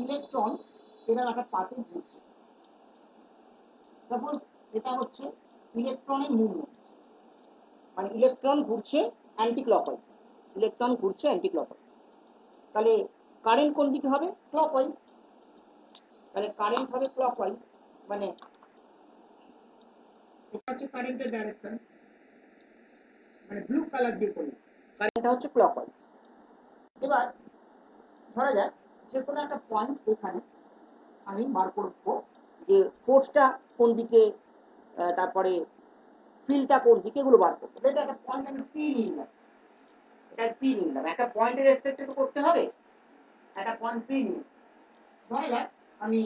Electron এটার একটা পাতে ঘুরছে। সাপোজ এটা হচ্ছে ইলেকট্রনের মুভমেন্ট, মানে ইলেকট্রন ঘুরছে অ্যান্টি ক্লকওয়াইজ, ইলেকট্রন ঘুরছে অ্যান্টি ক্লকওয়াইজ। তাহলে কারেন্ট কোন দিকে হবে? ক্লকওয়াইজ। তাহলে কারেন্ট হবে ক্লকওয়াইজ, মানে এটা হচ্ছে কারেন্টের ডাইরেকশন, মানে ব্লু কালার দিয়ে করলে কারেন্টটা হচ্ছে ক্লকওয়াইজ। এবার ধরা যাক যে কোনো একটা পয়েন্ট এখানে আমি বার করবো যে ফোর্সটা কোন দিকে, তারপরে ফিল্ডটা কোন দিকে, এগুলো বার করবো। এটা একটা পয়েন্ট আমি পি নিলাম, এটা পি নিলাম, একটা পয়েন্টের রেসপেক্টে তো করতে হবে, একটা পয়েন্ট পি নিলাম। ধরা যাক আমি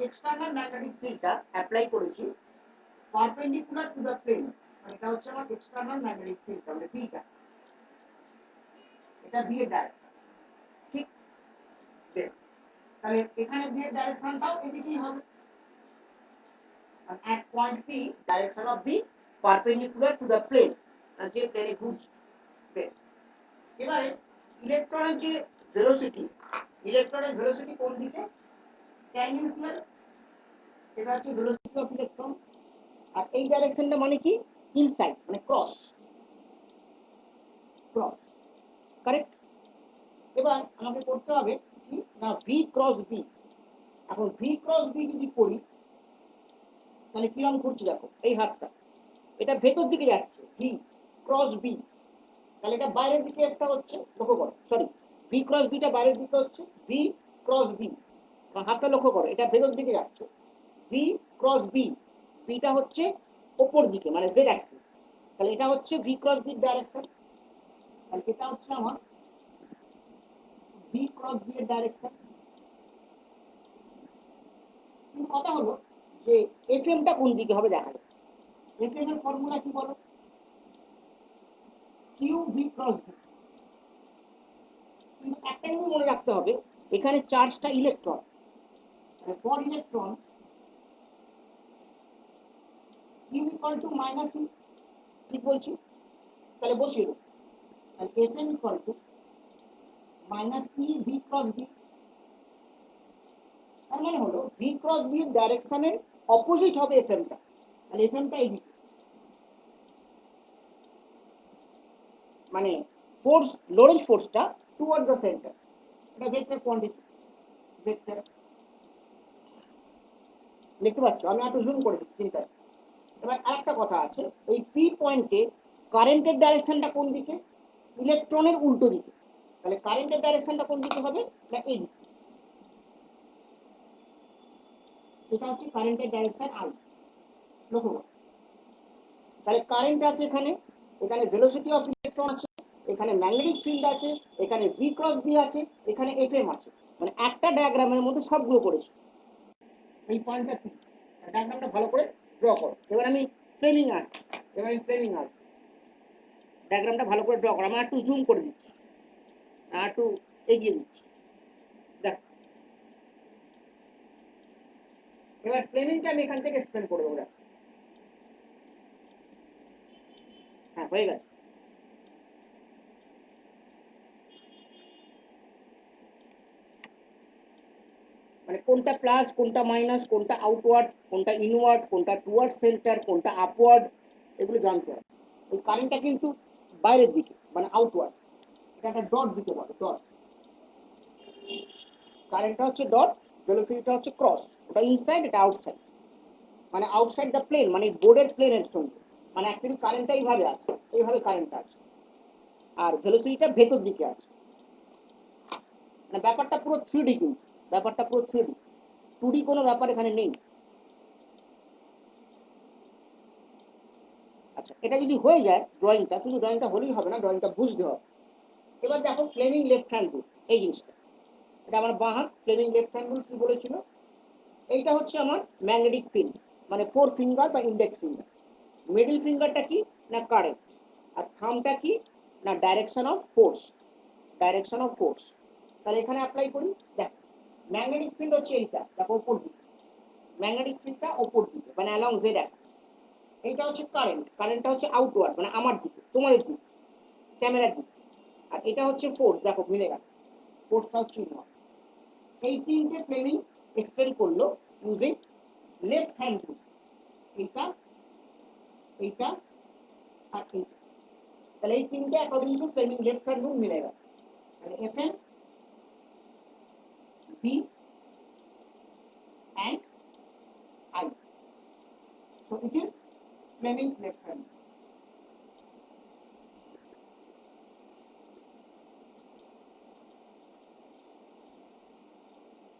এক্সটার্নাল ম্যাগনেটিক ফিল্ডটা অ্যাপ্লাই করেছি পারপেন্ডিকুলার টু দ্য প্লেন, এটা হচ্ছে আমার এক্সটার্নাল ম্যাগনেটিক ফিল্ড, মানে বিটা, এটা বি এর ডাইরেকশন। ঠিক বেশ, তাহলে এখানে বি এর ডাইরেকশনটাও এদিকেই হবে, at point P direction of B perpendicular to the plane, যে প্লেনে ঘুরছে। বেশ, এবারে ইলেকট্রনের যে ভেলোসিটি কোন দিকে? ট্যানজেনশিয়াল, এটা হচ্ছে ভেলোসিটি অফ ইলেকট্রন। আর এই ডাইরেকশনটা মানে কি? ইনসাইড, মানে ক্রস, কারেক্ট। এবার আমাকে করতে হবে কি না, ভি ক্রস বি। এখন ভি ক্রস বি যদি করি তাহলে কিরকম করছি দেখো, এই হাতটা এটা ভেতর দিকে যাচ্ছে, ভি ক্রস বি, তাহলে এটা বাইরের দিকে একটা হচ্ছে, লক্ষ্য করো, সরি, ভি ক্রস বিটা বাইরের দিকে হচ্ছে, ভি ক্রস বি, হাতটা লক্ষ্য করো, এটা ভেতর দিকে যাচ্ছে, ভি ক্রস বি, বিটা হচ্ছে ওপর দিকে, মানে জেড অ্যাক্সিস, তাহলে এটা হচ্ছে ভি ক্রস বির ডাইরেকশন, তাহলে এটা হচ্ছে আমার ভি ক্রস বি এর ডাইরেকশন। কিন্তু কথা হলো যে এফএমটা কোন দিকে হবে দেখা যাবে। এফএম এর ফর্মুলা কি বলো? Q V cross B. কিন্তু একটা জিনিস মনে রাখতে হবে, এখানে চার্জটা electron, for electron Q equal to minus E, ঠিক বলছি? তাহলে বসিয়ে দেবো, তাহলে FM equal to minus E V cross B. তার মানে হলো ভি ক্রস বি এর ডাইরেকশনের অপোজিট হবে এফএমটা, তাহলে এফএমটা এইদিকে, মানে force, Lawrence ফোর্সটা toward the centre, এটা ভেক্টর কোয়ান্টিটি, ভেক্টর। দেখতে পাচ্ছ আমি একটু জুম করে দিচ্ছি চিন্তা। এবার আরেকটা কথা আছে, এই পি পয়েন্টে কারেন্টের ডাইরেকশনটা কোন দিকে? ইলেকট্রনের উল্টো দিকে, তাহলে কারেন্টের ডাইরেকশনটা কোন দিকে হবে না এই দিকে, এটা হচ্ছে কারেন্টের ডাইরেকশন আই, লক্ষ্য করো। তাহলে কারেন্ট আছে এখানে, এখানে ভেলোসিটি অফ ইলেকট্রন আছে, এখানে ম্যাগনেটিক ফিল্ড আছে, এখানে ভি ক্রস বি আছে, এখানে এফএম আছে, মানে একটা ডায়াগ্রামের মধ্যে সবগুলো করেছি। এই পয়েন্টটা কি, ডায়াগ্রামটা ভালো করে ড্র করো। এবার আমি ফ্রেমিং আসছি, ডায়াগ্রামটা ভালো করে ড্র করো, আমি একটু জুম করে দিচ্ছি, একটু এগিয়ে দিচ্ছি, দেখ। এবার ফ্রেমিংটা আমি এখান থেকে এক্সপ্লেন করে দেবো, হ্যাঁ হয়ে গেছে। মানে কোনটা প্লাস, কোনটা মাইনাস, কোনটা আউটওয়ার্ড, কোনটা ইনওয়ার্ড, কোনটা টুয়ার্ড সেন্টার, কোনটা আপওয়ার্ড, এগুলো জানতে হবে। এই কারেন্টটা কিন্তু বাইরের দিকে, মানে আউটওয়ার্ড, এটা একটা ডট দিতে পারে, ডট, কারেন্টটা হচ্ছে ডট, ভেলোসিটিটা হচ্ছে ক্রস, ওটা ইনসাইড, এটা আউটসাইড, মানে আউটসাইড দ্য প্লেন, মানে বোর্ডের প্লেনের সঙ্গে, মানে অ্যাকচুয়ালি কারেন্টটা এইভাবে আছে, এইভাবে কারেন্টটা আছে, আর ভেলোসিটিটা ভেতর দিকে আছে, মানে ব্যাপারটা পুরো 3D, কিন্তু ব্যাপারটা পুরো 3D, 2D কোনো ব্যাপার এখানে নেই। আচ্ছা, এটা যদি হয়ে যায় ড্রয়িংটা, শুধু ড্রয়িংটা হলেই হবে না, ড্রয়িংটা বুঝতে হবে। এবার দেখো ফ্লেমিং লেফট হ্যান্ড রুল, এই জিনিসটা, এটা আমার বাঁ হাত, ফ্লেমিং লেফট হ্যান্ড রুল কি বলেছিল? এইটা হচ্ছে আমার ম্যাগনেটিক ফিল্ড, মানে 4 ফিঙ্গার বা ইন্ডেক্স ফিঙ্গার। মিডল ফিঙ্গারটা কি না কারেন্ট, আর থামটা কি না direction of force, direction of force. তাহলে এখানে অ্যাপ্লাই করি, দেখো ম্যাগনেটিক ফিল্ড হচ্ছে এইটা, দেখো উপর দিকে, ম্যাগনেটিক ফিল্ডটা উপর দিকে, মানে অ্যালং জেড অ্যাক্সিস। এইটা হচ্ছে কারেন্ট, কারেন্টটা হচ্ছে আউটওয়ার্ড, মানে আমার দিকে, তোমাদের দিকে, ক্যামেরার দিকে। আর এটা হচ্ছে ফোর্স, দেখো মিলে গেল, ফোর্সটা হচ্ছে ইনওয়ার্ড। এই তিনটে ফ্লেমিং এক্সপ্লেন করলো ইউজিং লেফট হ্যান্ড রুল, এইটা এইটা আর এইটা। তাহলে এই তিনটে according to Fleming left hand rule মিলে গেল। তাহলে Fn B and I, so it is Fleming's left hand rule.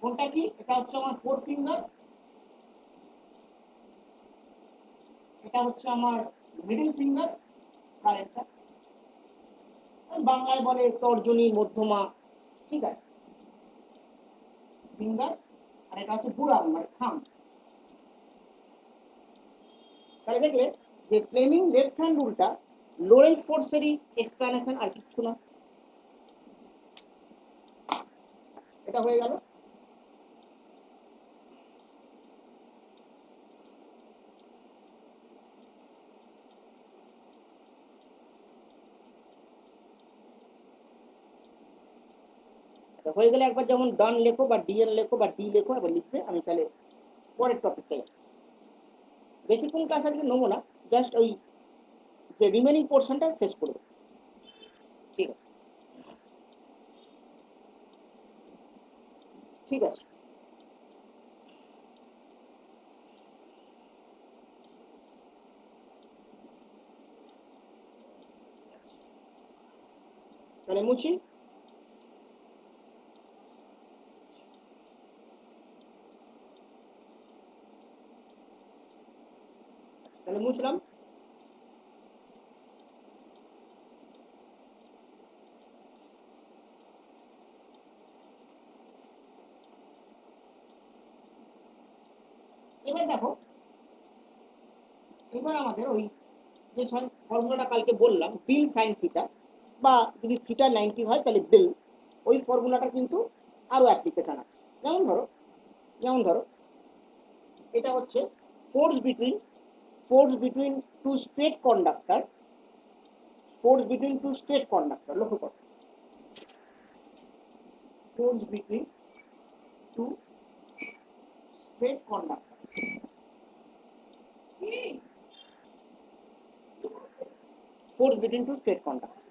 কোনটা কি? এটা হচ্ছে আমার 4 ফিঙ্গার, এটা হচ্ছে আমার মিডল ফিঙ্গার, কারেন্টটা বাংলায় বলে তর্জনী মধ্যমা, ঠিক আছে, ফিঙ্গার, আর এটা হচ্ছে বুড়া মানে থাম্ব। তাহলে দেখলে যে ফ্লেমিং লেফট হ্যান্ড রুলটা লোরেন্টজ ফোর্সেরই এক্সপ্লানেশন, আর কিছু না। এটা হয়ে গেল। হয়ে গেলে একবার যেমন ডান লেখো বা ডিএন লেখো বা ডি লেখো, একবার লিখবে। আমি তাহলে পরের টপিকটাই বেশিক্ষণ ক্লাস আজকে নেবো না, জাস্ট ওই যে রিমেনিং পোর্শনটা শেষ করবো, ঠিক আছে? ঠিক আছে, তাহলে মুছি। তাহলে মুছলাম। এবার দেখো, এবার আমাদের ওই যে ফর্মুলাটা কালকে বললাম বিল সাইন থিটা, বা যদি থিটা 90 হয় তাহলে বিল, ওই ফর্মুলাটা কিন্তু আরো অ্যাপ্লিকেশন আছে। যেমন ধরো এটা হচ্ছে force between two straight conductor, লক্ষ্য করো, force between two straight conductor, force between two straight conductor.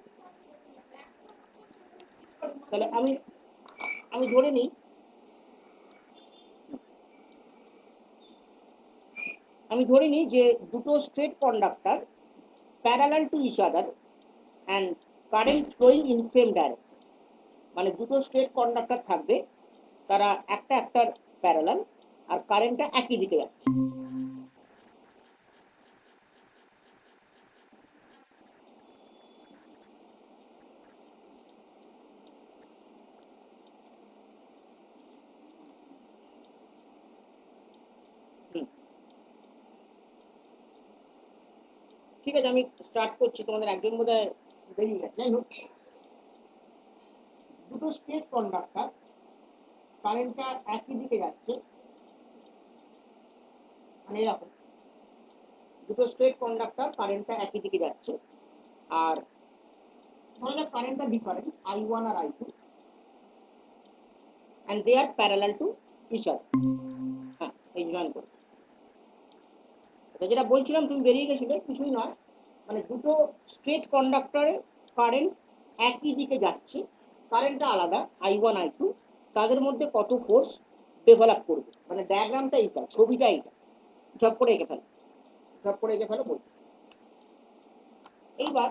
তাহলে আমি ধরে নিই, যে দুটো straight conductor parallel to each other and current flowing in same direction. মানে দুটো স্ট্রেট কন্ডাক্টর থাকবে, তারা একটার প্যারালাল, আর কারেন্টটা একই দিকে যাচ্ছে। ঠিক আছে, আমি স্টার্ট করছি, তোমাদের একজন বোধহয় বেরিয়ে গেছে। যাই হোক, দুটো স্ট্রেট কন্ডাক্টর কারেন্টটা একই দিকে যাচ্ছে, মানে এরকম দুটো স্ট্রেট কন্ডাক্টর কারেন্টটা একই দিকে যাচ্ছে, আর ধরা যাক কারেন্টটা ডিফারেন্ট I1 আর I2, and they are parallel to each other। হ্যাঁ, এই জয়েন করো। যেটা বলছিলাম তুমি বেরিয়ে গেছিলে, কিছুই নয়, মানে দুটো স্ট্রেট কন্ডাক্টরে কারেন্ট একই দিকে যাচ্ছে, কারেন্টটা আলাদা I1 I2, তাদের মধ্যে কত ফোর্স ডেভেলপ করবে, মানে ডায়াগ্রামটা এইটা, ছবিটা এইটা, ঝপ করে এঁকে ফেলো বলছি। এইবার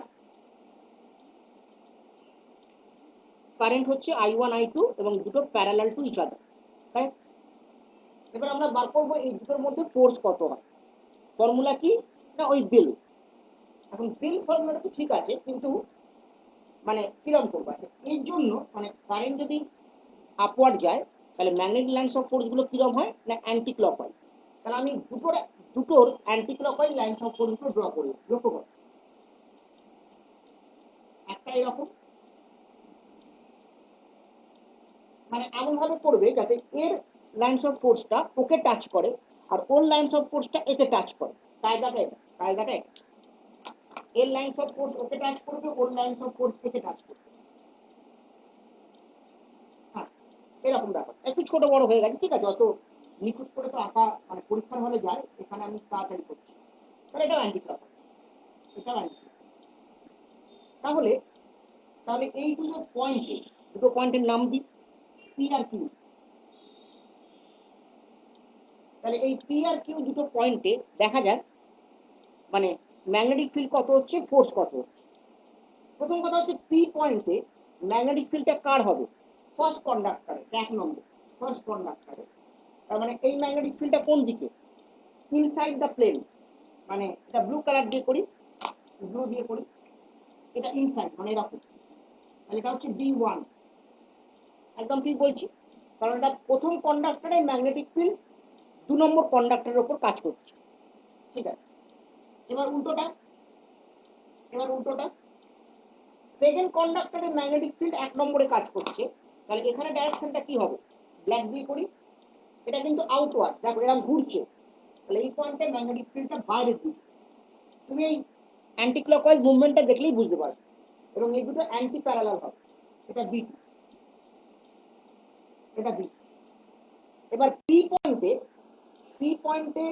কারেন্ট হচ্ছে I1 I2 এবং দুটো প্যারালাল টু ইচ আদার, তাই? এবার আমরা বার করবো এই দুটোর মধ্যে ফোর্স কত হয়। ফর্মুলা কি না, ওই বিল। এখন বিল ফর্মুলাটা তো ঠিক আছে, কিন্তু মানে কিরকম করবো, এর জন্য মানে কারেন্ট যদি আপওয়ার্ড যায় তাহলে ম্যাগনেটিক লাইনস অফ ফোর্স গুলো কিরকম হয় না, অ্যান্টি ক্লকওয়াইজ। তাহলে আমি দুটোর anti clockwise lines of force গুলো ড্র করি, লক্ষ্য করো, একটা এরকম, মানে এমন ভাবে করবে যাতে এর লাইনস অফ ফোর্সটা ওকে টাচ করে, আর ওর লাইনস অফ ফোর্সটা একে টাচ করে। কায়দাটা এটা, এর lines of force okay touch করবে, ওর লাইনস অফ ফোর্স একে টাচ করবে। হ্যাঁ, এরকম ব্যাপার, একটু ছোট বড় হয়ে গেছে, ঠিক আছে, অত নিখুঁত করে তো আঁকা মানে পরীক্ষার হলে যায়, এখানে আমি তাড়াতাড়ি করছি, তাহলে এটাও অ্যান্টি ক্লকওয়াইজ, এটাও অ্যান্টি ক্লকওয়াইজ। তাহলে তাহলে এই দুটো পয়েন্টের নাম দিই, পি আর কিউ। তাহলে এই পি আর কিউ দুটো পয়েন্টে দেখা যাক মানে ম্যাগনেটিক ফিল্ড কত হচ্ছে, ফোর্স কত হচ্ছে। প্রথম কথা হচ্ছে পি পয়েন্টে ম্যাগনেটিক ফিল্ডটা কার হবে, ফার্স্ট কন্ডাক্টরে, 1 নম্বর ফার্স্ট কন্ডাক্টরে। তার মানে এই ম্যাগনেটিক ফিল্ডটা কোন দিকে, ইনসাইড দ্য প্লেন, মানে এটা ব্লু কালার দিয়ে করি, ব্লু দিয়ে করি, এটা ইনসাইড মানে এরকম, তাহলে এটা হচ্ছে B1, একদম ঠিক বলছি, কারণ এটা প্রথম কন্ডাক্টরে ম্যাগনেটিক ফিল্ড 2 নম্বর কন্ডাক্টরের উপর কাজ করছে, ঠিক আছে। এবার উল্টোটা, সেকেন্ড কন্ডাক্টরের ম্যাগনেটিক ফিল্ড 1 নম্বরে কাজ করছে, তাহলে এখানে ডাইরেকশনটা কি হবে, ব্ল্যাক দিয়ে করি, এটা কিন্তু আউটওয়ার্ড, দেখো এরকম ঘুরছে, তাহলে এই পয়েন্টে ম্যাগনেটিক ফিল্ডটা বাইরের দিকে, তুমি এই অ্যান্টি ক্লকওয়াইজ মুভমেন্টটা দেখলেই বুঝতে পারবে, এবং এই দুটো অ্যান্টি প্যারালাল হবে, এটা B2, এটা B। এবার পি পয়েন্টে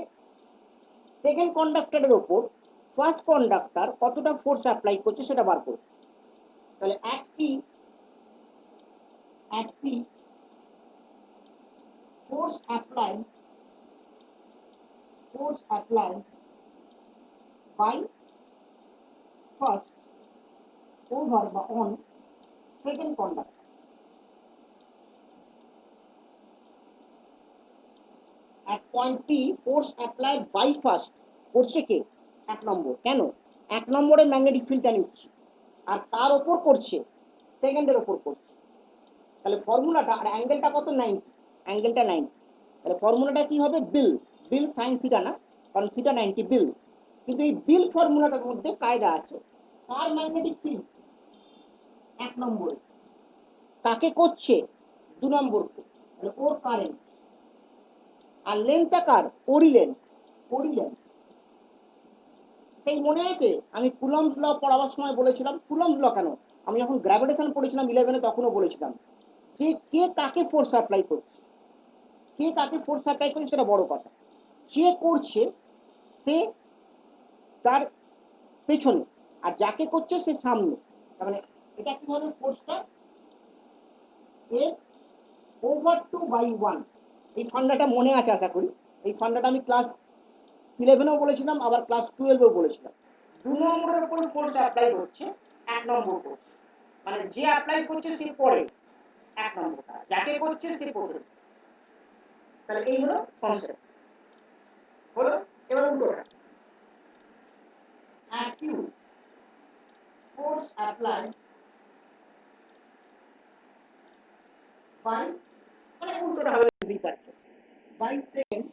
সেকেন্ড কন্ডাক্টরের উপর ফার্স্ট কন্ডাক্টর কতটা ফোর্স অ্যাপ্লাই করছে সেটা বার করবে, তাহলে at P force applied by first over বা on second conductor, at point P force applied by first করছে কে, 1 নম্বর, কেন 1 নম্বরে ম্যাগনেটিক ফিল্ডটা নিচ্ছে, আর তার উপর করছে সেকেন্ডের উপর করছে, তাহলে ফর্মুলাটা, আর অ্যাঙ্গেলটা কত, 90, অ্যাঙ্গেলটা 90, তাহলে ফর্মুলাটা কি হবে, বিল সাইন থিটা না, কারণ থিটা 90 বিল, কিন্তু এই বিল ফর্মুলাটার মধ্যে কায়দা আছে, কার ম্যাগনেটিক ফিল্ড 1 নম্বরে, কাকে করছে 2 নম্বরকে, তাহলে ওর কারেন্ট, আর লেন্থটা কার, ওরি লেন্থ, সেই মনে আছে আমি কুলম্বস ল পড়াবার সময় বলেছিলাম, কুলম্বস ল কেন, আমি যখন গ্র্যাভিটেশন পড়েছিলাম 11-এ তখনও বলেছিলাম যে কে কাকে ফোর্স অ্যাপ্লাই করছে, সেটা বড় কথা, যে করছে সে তার পেছনে, আর যাকে করছে সে সামনে, তার মানে এটা কি হবে, ফোর্সটা F/2/1, এই ফান্ডাটা মনে আছে আশা করি, এই ফান্ডাটা আমি ক্লাস 11-এও বলেছিলাম, আবার ক্লাস 12-এও বলেছিলাম, 2 নম্বরের উপর ফোর্স অ্যাপ্লাই হচ্ছে 1 নম্বর ফোর্স, মানে যে অ্যাপ্লাই করছে সে পরে 1 নম্বরটা, যাকে করছে সে প্রথমে, তাহলে এই হলো কনসেপ্ট, হলো। এবার উল্টোটা, acute force applied by, মানে উল্টোটা হবে বুঝতেই পারছো, by second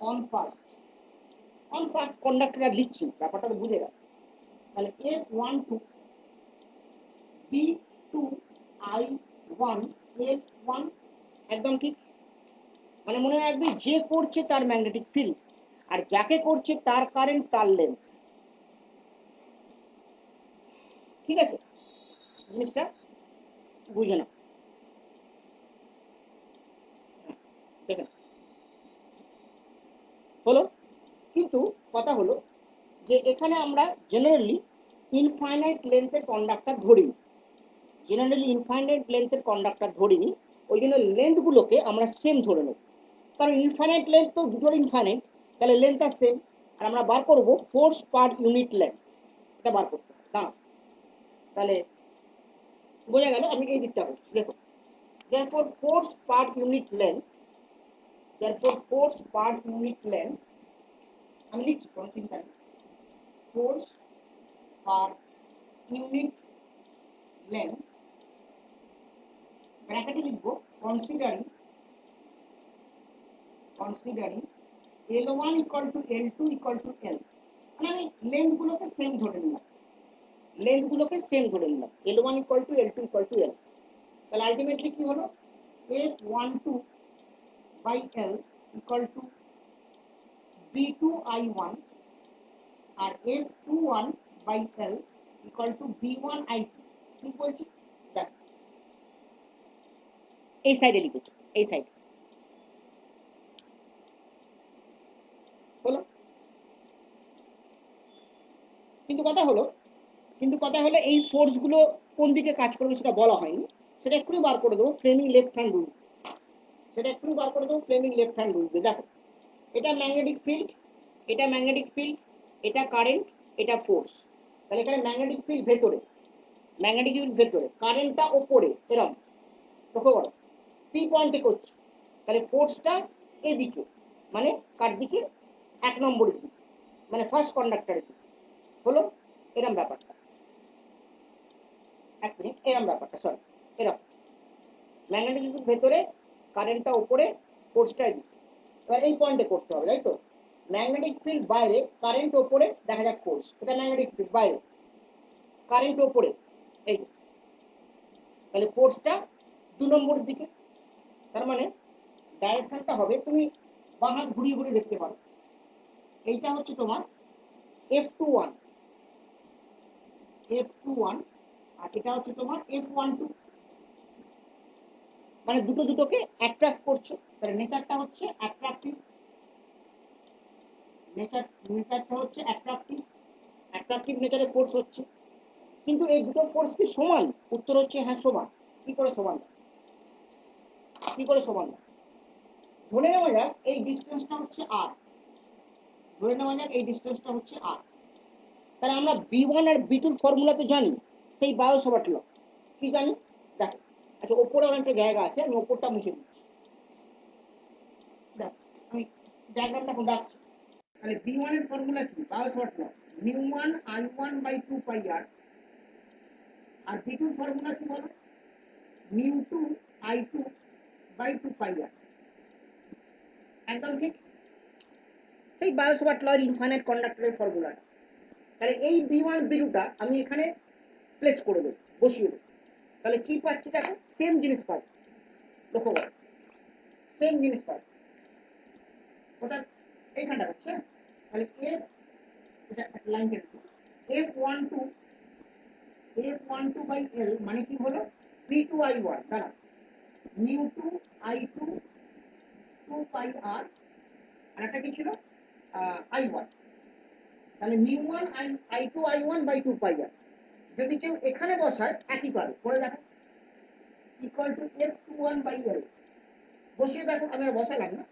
on first conductor লিখছি, ব্যাপারটা তো বুঝে গেল, তাহলে F12 B2 I1 F1, একদম ঠিক, মানে মনে রাখবে যে করছে তার ম্যাগনেটিক ফিল্ড, আর যাকে করছে তার কারেন্ট, তার লেন্থ, ঠিক আছে, জিনিসটা বুঝে না, দেখেন হলো। কিন্তু কথা হলো যে এখানে আমরা জেনারেলি ইনফাইনাইট লেন্থের কন্ডাক্টর ধরিনি, ওই জন্য লেন্থগুলোকে আমরা সেম ধরে নেব, কারণ ইনফাইনাইট লেন্থ তো দুটোর ইনফাইনাইট, তাহলে লেন্থ আর সেম, আর আমরা বার করব ফোর্স পার ইউনিট লেন্থ, এটা বার করতে হবে, তাহলে বোঝা গেল, আমি এই দিকটা বলছি, দেখো therefore force per unit length, আমি লিখছি কোন চিন্তা নেই, force per unit length ব্র্যাকেটে লিখবো considering L1 equal to L2 equal to L, মানে আমি লেন্থগুলোকে সেম ধরে নিলাম, L1 equal to L2 equal to L, তাহলে আলটিমেটলি কি হলো, F12 by L equal to B2 I1 R F21 by L equal to B1 I2, ঠিক বলছি, এই সাইডে লিখেছি, এই সাইডে হলো। কিন্তু কথা হলো এই ফোর্স গুলো কোন দিকে কাজ করবে সেটা বলা হয়নি, সেটা এক্ষুনি বার করে দেবো ফ্লেমিং লেফট হ্যান্ড রুল, সেটা এক্ষুনি বার করে দেবো ফ্লেমিং লেফট হ্যান্ড রুল। দেখো এটা ম্যাগনেটিক ফিল্ড, এটা ম্যাগনেটিক ফিল্ড, এটা কারেন্ট, এটা ফোর্স। তাহলে এখানে ম্যাগনেটিক ফিল্ড ভেতরে, ম্যাগনেটিক ফিল্ড ভেতরে, কারেন্টটা ওপরে এরকম, লক্ষ্য করো পি পয়েন্টে করছি, তাহলে ফোর্সটা এদিকে, মানে কার দিকে, 1 নম্বরের দিকে, মানে ফার্স্ট কন্ডাক্টরের দিকে হলো। এরম ব্যাপারটা, 1 মিনিট, এরম ব্যাপারটা, সরি এরকম ম্যাগনেটিক ফিল্ড ভেতরে, কারেন্টটা উপরে, ফোর্সটা এদিকে। এবার এই পয়েন্টে করতে হবে, তাই তো? ম্যাগনেটিক ফিল্ড বাইরে, কারেন্ট উপরে, দেখা যাক ফোর্স, এটা ম্যাগনেটিক ফিল্ড বাইরে, কারেন্ট উপরে, এই তাহলে ফোর্সটা 2 নম্বরের দিকে। তার মানে ডাইরেকশনটা হবে, তুমি বাঁ হাত ঘুরিয়ে ঘুরিয়ে দেখতে পারো, এইটা হচ্ছে তোমার F21, F21, আর এটা হচ্ছে তোমার F12, মানে দুটো দুটোকে অ্যাট্রাক্ট করছে, তাহলে নেচারটা হচ্ছে অ্যাট্রাকটিভ, নেচারটা হচ্ছে অ্যাট্রাকটিভ, অ্যাট্রাকটিভ নেচারে ফোর্স হচ্ছে। কিন্তু এই দুটো ফোর্স কি সমান? উত্তর হচ্ছে হ্যাঁ সমান। কি করে সমান? কি করে সমান? ধরে নেওয়া যাক এই ডিসটেন্সটা হচ্ছে r, ধরে নেওয়া যাক এই ডিসটেন্সটা হচ্ছে r, তাহলে আমরা b1 আর b2 এর ফর্মুলা তো জানি, সেই বায়োসাভার্ট ল। কি জানি দেখো, আচ্ছা ওপরে অনেকটা জায়গা আছে, আমি ওপরটা মুছে দিচ্ছি, দেখো আমি ডায়াগ্রামটা এখন ডাকছি। তাহলে b1 এর ফর্মুলা কি? বায়োসাভার্ট ল, μ1 i1 by 2 pi r, R b2 এর ফর্মুলা কি বলো? μ2 i2 বাই 2 পাই r। একদম ঠিক, সেই বায়োসাভার্ট ল এর ইনফাইনাইট কন্ডাক্টরের ফর্মুলা। তাহলে এই b1 b2টা আমি এখানে প্লেস করে দেবো, বসিয়ে দেবো, তাহলে কি পাচ্ছি দেখো, সেম জিনিস পাচ্ছি, লক্ষ্য করো সেম জিনিস পাচ্ছি, ওটা এইখানটা হচ্ছে। তাহলে এফ, এটা একটা লাইন কেটে দেবো, F12, F12 বাই L মানে কি হলো, P2I1 দাঁড়া, μ2 I2 2 পাই r, আর একটা কি ছিল I1, তাহলে μ1 I2 I1 by 2 pi r। যদি কেউ এখানে বসায় একই পাবে, করে দেখো, equal to F21 by L, বসিয়ে দেখো, আমি আর বসালাম না,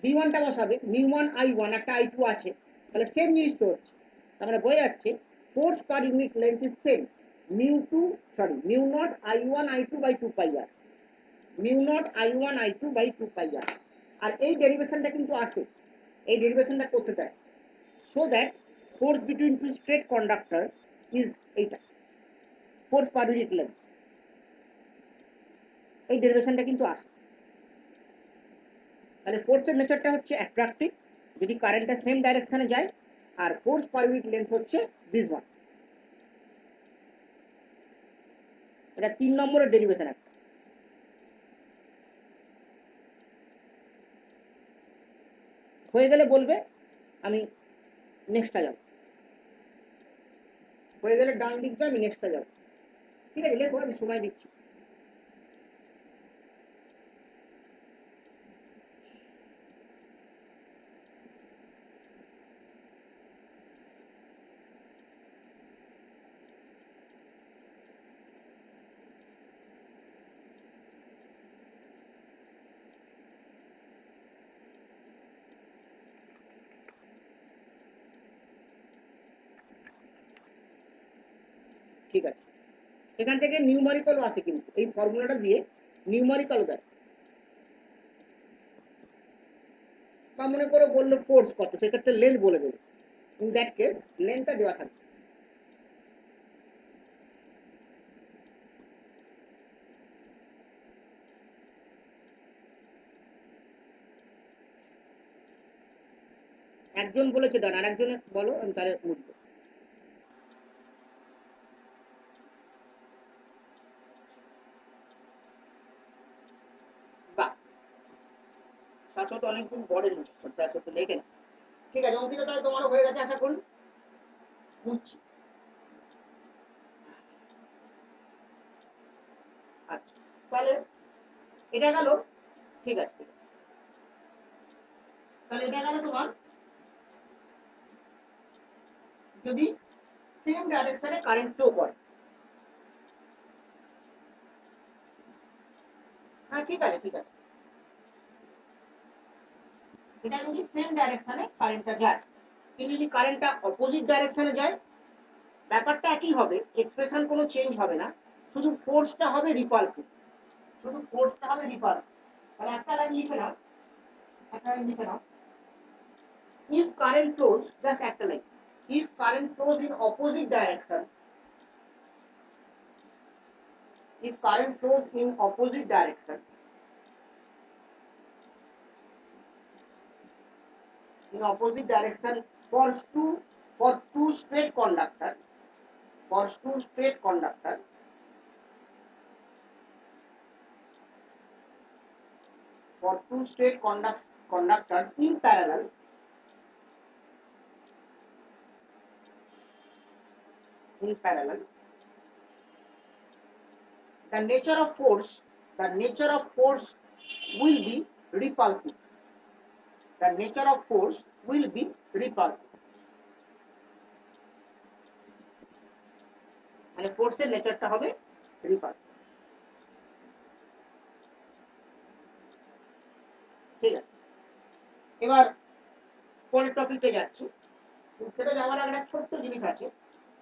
b1টা বসাবে, μ1 I1 একটা I2 আছে, তাহলে সেম জিনিস তো হচ্ছে, তার মানে বোঝা যাচ্ছে force per unit length is same, μ0 I1 I2 by 2 pi r, μ0 I1 I2 by 2 pi r। আর এই ডেরিভেশনটা কিন্তু আসে, এই ডেরিভেশনটা করতে দেয়, so that force between two straight conductor is এইটা, ফোর্স পার ইউনিট লেন্থ, এই ডেরিভেশনটা কিন্তু আসে। তাহলে ফোর্সের নেচারটা হচ্ছে অ্যাট্রাকটিভ যদি কারেন্টটা সেম ডাইরেকশনে যায়, আর ফোর্স পার ইউনিট লেন্থ হচ্ছে দিস ওয়ান। এটা 3 নম্বরের ডেরিভেশন একটা। হয়ে গেলে বলবে, আমি নেক্সটটা যাব, হয়ে গেলে ডান দিকটা, আমি নেক্সটটা যাব। ঠিক আছে, লেখো, আমি সময় দিচ্ছি। ঠিক আছে, এখান থেকে নিউমারিক্যালও আসে, কিন্তু এই ফর্মুলাটা দিয়ে নিউমারিক্যালও দেয়। বা মনে করো বললো ফোর্স কত, সেক্ষেত্রে লেন্থ বলে দেবে, ইন দ্যাট কেস লেন্থটা দেওয়া থাকবে। একজন বলেছে ডান, আর একজনে বলো, আমি তাহলে বুঝবো। বাহ, শাশ্বত অনেকদিন পরে শাশ্বত লেখে না। ঠিক আছে অঙ্কিতা, তাহলে তোমারও হয়ে গেছে আশা করি, বুঝছি। আচ্ছা, তাহলে এটা গেল, ঠিক আছে, তাহলে এটা গেল তোমার যদি সেম ডাইরেকশনে কারেন্ট ফ্লো করে। হ্যাঁ ঠিক আছে, ঠিক আছে, এটা যদি সেম ডাইরেকশনে কারেন্টটা যায়, কিন্তু যদি কারেন্টটা অপোজিট ডাইরেকশনে যায়, ব্যাপারটা একই হবে, এক্সপ্রেশন কোনো চেঞ্জ হবে না, শুধু ফোর্সটা হবে রিপালসিভ, শুধু ফোর্সটা হবে রিপালসিভ। তাহলে একটা লাইন লিখে নাও, একটা লাইন লিখে নাও, if current flows, just একটা line, if current flows in opposite direction, if current flows in opposite direction, in opposite direction for two straight conductor, for two straight conductor, for two straight conductors in parallel, in parallel, the nature of force, the nature of force will be repulsive, the nature of force will be repulsive, মানে ফোর্সের নেচারটা হবে repulsive. ঠিক আছে, এবার পরের টপিকে যাচ্ছি। সেটা যাওয়ার আগে একটা ছোট্ট জিনিস আছে,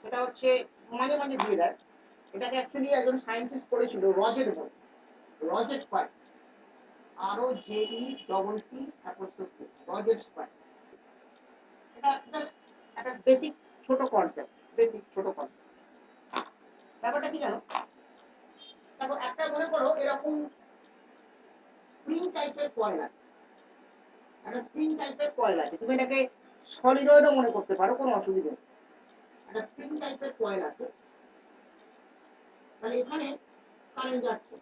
সেটা হচ্ছে মাঝে মাঝে দিয়ে দেয়, এটাকে অ্যাকচুয়ালি একজন সায়েন্টিস্ট করেছিল রজের বই, রজের স্কয়ার, ROJETT রজের স্কয়ার। এটা জাস্ট একটা বেসিক ছোট কনসেপ্ট, বেসিক ছোট কনসেপ্ট। ব্যাপারটা কি জানো, দেখো একটা মনে করো এরকম স্প্রিং টাইপের কয়েল আছে, একটা স্প্রিং টাইপের কয়েল আছে, তুমি এটাকে সলিডয়েডও মনে করতে পারো, কোনো অসুবিধা নেই। একটা স্প্রিং টাইপের কয়েল আছে, তাহলে এখানে কারেন্ট যাচ্ছে,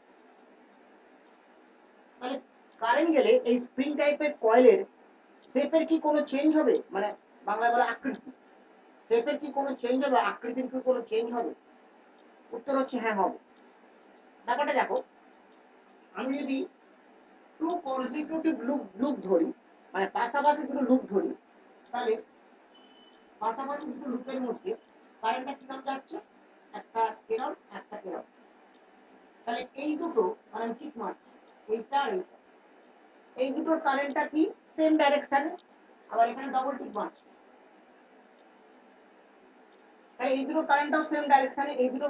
তাহলে কারেন্ট গেলে এই স্প্রিং টাইপের কয়েলের শেপের কি কোনো চেঞ্জ হবে, মানে বাংলায় বলে আকৃতি, শেপের কি কোনো চেঞ্জ হবে, আকৃতির কি কোনো চেঞ্জ হবে? উত্তর হচ্ছে হ্যাঁ হবে। ব্যাপারটা দেখো, আমি যদি টু কনজিকিউটিভ লুপ ধরি, মানে পাশাপাশি দুটো লুপ ধরি, তাহলে পাশাপাশি দুটো লুপের মধ্যে কারেন্টটা কিরকম যাচ্ছে, একটা এরকম একটা এরকম, তাহলে এই দুটো মানে আমি ঠিক মারছি, এইটা আর এইটা, এই দুটোর কারেন্টটা কি সেম ডাইরেকশনে, আবার এখানে ডবল টিক মারছি, তাহলে এই দুটো কারেন্টটাও সেম ডাইরেকশনে, এই দুটো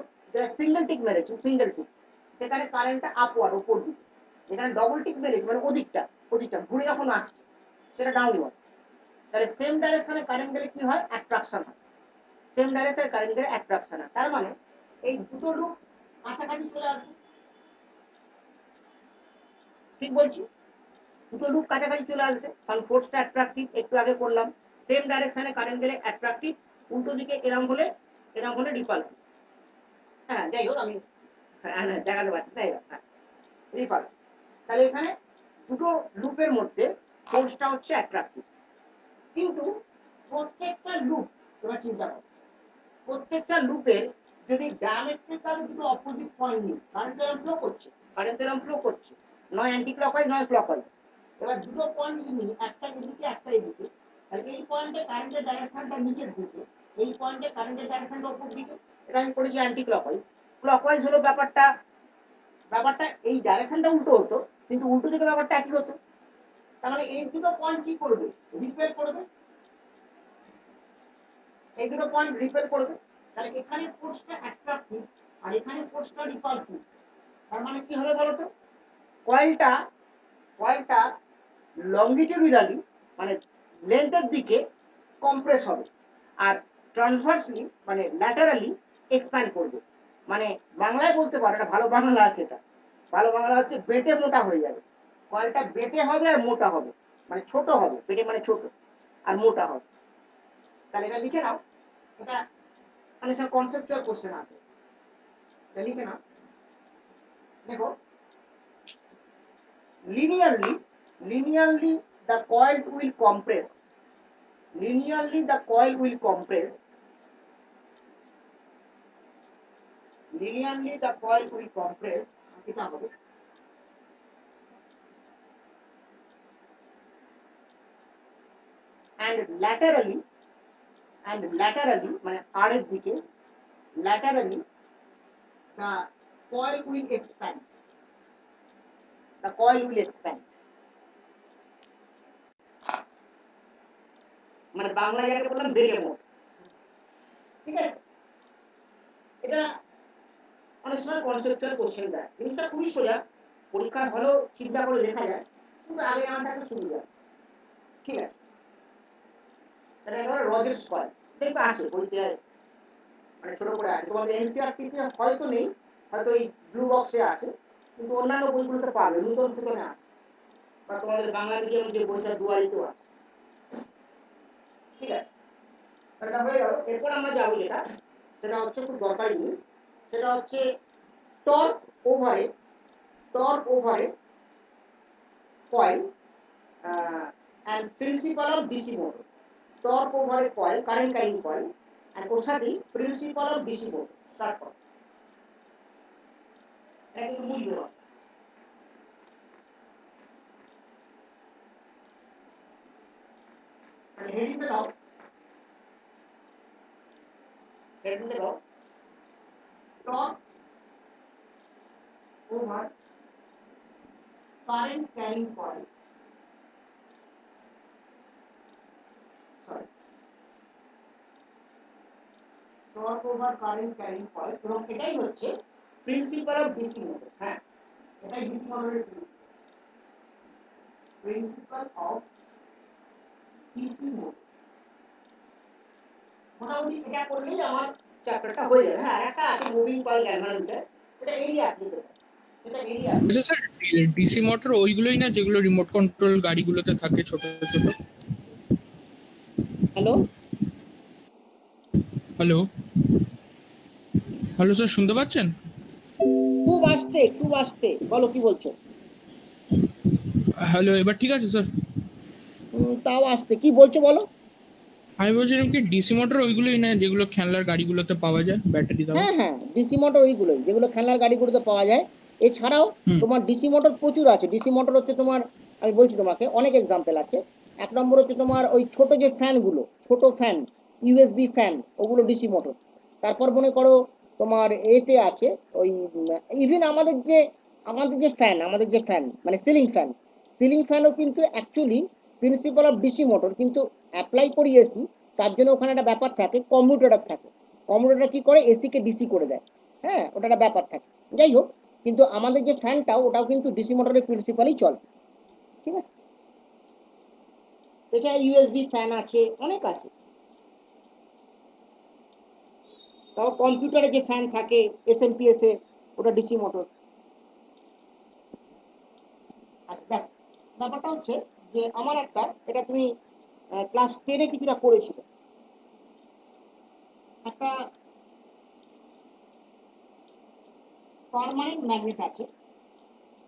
সিঙ্গেল টিক মেরেছে, সিঙ্গেল টিক, সেখানে কারেন্টটা আপওয়ার্ড, উপর দিকে, যেখানে ডবল টিক মেরেছে মানে ওদিকটা, ওদিকটা ঘুরে যখন আসছে সেটা ডাউনওয়ার্ড, তাহলে সেম ডাইরেকশনে কারেন্ট গেলে কি হয়, অ্যাট্রাকশন হয়, সেম ডাইরেকশনে কারেন্ট গেলে অ্যাট্রাকশন হয়, তার মানে এই দুটো লুপ কাছাকাছি চলে আসবে, ঠিক বলছি, দুটো লুপ কাছাকাছি চলে আসবে, কারণ ফোর্সটা অ্যাট্রাকটিভ, একটু আগে করলাম, সেম ডাইরেকশনে কারেন্ট গেলে অ্যাট্রাকটিভ, উল্টো দিকে এরকম হলে রিপালসিভ। হ্যাঁ যাই হোক, আমি দেখাতে পারছি না, এরকম রিপালসিভ। তাহলে এখানে দুটো লুপের মধ্যে ফোর্সটা হচ্ছে অ্যাট্রাকটিভ, কিন্তু প্রত্যেকটা লুপ, এবার চিন্তা করো, প্রত্যেকটা লুপের যদি ডায়ামেট্রিক্যালি দুটো অপোজিট পয়েন্ট নিই, কারেন্ট এরকম ফ্লো করছে, কারেন্ট এরকম ফ্লো করছে, নয় অ্যান্টি ক্লকওয়াইজ নয় ক্লকওয়াইজ, এবার দুটো পয়েন্ট যদি নিই, একটা এদিকে একটা এদিকে, তাহলে এই পয়েন্টে কারেন্টের ডাইরেকশনটা নিচের দিকে, এই পয়েন্টে কারেন্টের ডাইরেকশনটা উপর দিকে, এটা আমি করেছি অ্যান্টি ক্লকওয়াইজ, ক্লকওয়াইজ হলো ব্যাপারটা, ব্যাপারটা এই ডাইরেকশনটা উল্টো হতো, কিন্তু উল্টো দিকে ব্যাপারটা একই হতো, তার মানে এই দুটো পয়েন্ট কি করবে, রিপেল করবে, এই দুটো পয়েন্ট রিপেল করবে, তাহলে এখানে ফোর্সটা অ্যাট্রাকটিভ আর এখানে ফোর্সটা রিপালসিভ, তার মানে কি হবে বলতো, কয়েলটা কয়েলটা লংগিটিউডিনালি মানে লেন্থের দিকে কম্প্রেস হবে, আর ট্রান্সভার্সলি মানে ল্যাটারালি এক্সপ্যান্ড করবে, মানে বাংলায় বলতে পারো, এটা ভালো বাংলা আছে, এটা ভালো বাংলা হচ্ছে বেটে মোটা হয়ে যাবে, কয়েলটা বেটে হবে আর মোটা হবে, মানে ছোট হবে, বেটে মানে ছোট আর মোটা হবে। তাহলে এটা লিখে নাও, এটা মানে কনসেপচুয়াল কোশ্চেন আছে, এটা লিখে নাও, দেখো, linearly the coil will compress, linearly the coil will compress, linearly the coil will compress, এটা হবে, and laterally মানে r এর দিকে laterally the coil will expand. মানে বাংলা যাকে বললাম বেড়ে মোট, ঠিক আছে। এটা অনেক সময় কনসেপচুয়াল কোশ্চেন দেয়, জিনিসটা খুবই সোজা, পরীক্ষার হলেও চিন্তা করে দেখা যায়, কিন্তু আগে জানা থাকলে সুবিধা, ঠিক আছে। এটা একেবারে রজার্স কয়েল, দেখবে আছে বইতে, মানে ছোট করে আছে, তোমাদের এনসিইআরটি-তে হয়তো নেই, হয়তো এই ব্লু বক্সে আছে, কিন্তু অন্যান্য বইগুলোতে পাবে, নতুন সূত্রে আছে, বা তোমাদের বাংলা মিডিয়াম যে বইটা দুয়ারিতেও আছে, ঠিক আছে। এটা হয়ে গেল। এরপর আমরা যাবো যেটা, সেটা হচ্ছে খুব দরকারি জিনিস, সেটা হচ্ছে টর্ক ওভারে coil and principle of DC motor. Torque over a coil, current carrying coil, and ওর সাথে principle of DC motor. Start করো। এটা কিন্তু বুঝবে না। মানে হেডিং দাও। Torque over current carrying coil. Torque over current carrying coil, এবং এটাই হচ্ছে প্রিন্সিপাল অফ ডিসি মোটর। হ্যাঁ, এটাই ডিসি মোটরের প্রিন্সিপাল অফ ডিসি মোটর। মোটামুটি এটা করলেই আমার চ্যাপ্টারটা হয়ে যাবে। হ্যাঁ, একটা আছে মুভিং কয়েল গ্যালভানোমিটার, সেটা এরিয়া অ্যাপ্লিকেশন, সেটা এরিয়া। আচ্ছা স্যার, ডিসি মোটর ওইগুলোই না যেগুলো রিমোট কন্ট্রোল গাড়িগুলোতে থাকে ছোট ছোট? হ্যালো হ্যালো হ্যালো স্যার, শুনতে পাচ্ছেন? খুব আস্তে বলো, কি বলছো? হ্যালো, এবার ঠিক আছে স্যার? তাও আস্তে, কি বলছো বলো। আমি বলছিলাম কি, ডিসি মোটর ওইগুলোই না যেগুলো খেলনার গাড়িগুলোতে পাওয়া যায়, ব্যাটারি দেওয়া? হ্যাঁ, ডিসি মোটর ওইগুলোই যেগুলো খেলনার গাড়িগুলোতে পাওয়া যায়। এছাড়াও হুম। তোমার ডিসি মোটর প্রচুর আছে। ডিসি মোটর হচ্ছে তোমার, আমি বলছি তোমাকে অনেক এক্সাম্পল আছে। এক নম্বর হচ্ছে তোমার ওই ছোট যে ফ্যানগুলো, ছোট ফ্যান, ইউএসবি ফ্যান, ওগুলো ডিসি মোটর। তারপর মনে করো তোমার এতে আছে ওই ইভেন আমাদের যে ফ্যান মানে সিলিং ফ্যানও কিন্তু actually principal of DC motor, কিন্তু অ্যাপ্লাই করি এসি, তার জন্য ওখানে একটা ব্যাপার থাকে, কমিউটেটর থাকে। কমিউটেটর কি করে, এসি কে ডিসি করে দেয়। হ্যাঁ, ওটা একটা ব্যাপার থাকে। যাই হোক, কিন্তু আমাদের যে ফ্যানটাও, ওটাও কিন্তু ডিসি মোটরের প্রিন্সিপালই চলে, ঠিক আছে। এছাড়া ইউএসবি ফ্যান আছে, অনেক আছে। তারপর কম্পিউটারে যে ফ্যান থাকে এসএমপিএস এ, ওটা ডিসি মোটর। আচ্ছা দেখ, ব্যাপারটা হচ্ছে যে আমার একটা, এটা তুমি ক্লাস 10-এ কিছুটা করেছিল, একটা পার্মানেন্ট ম্যাগনেট আছে।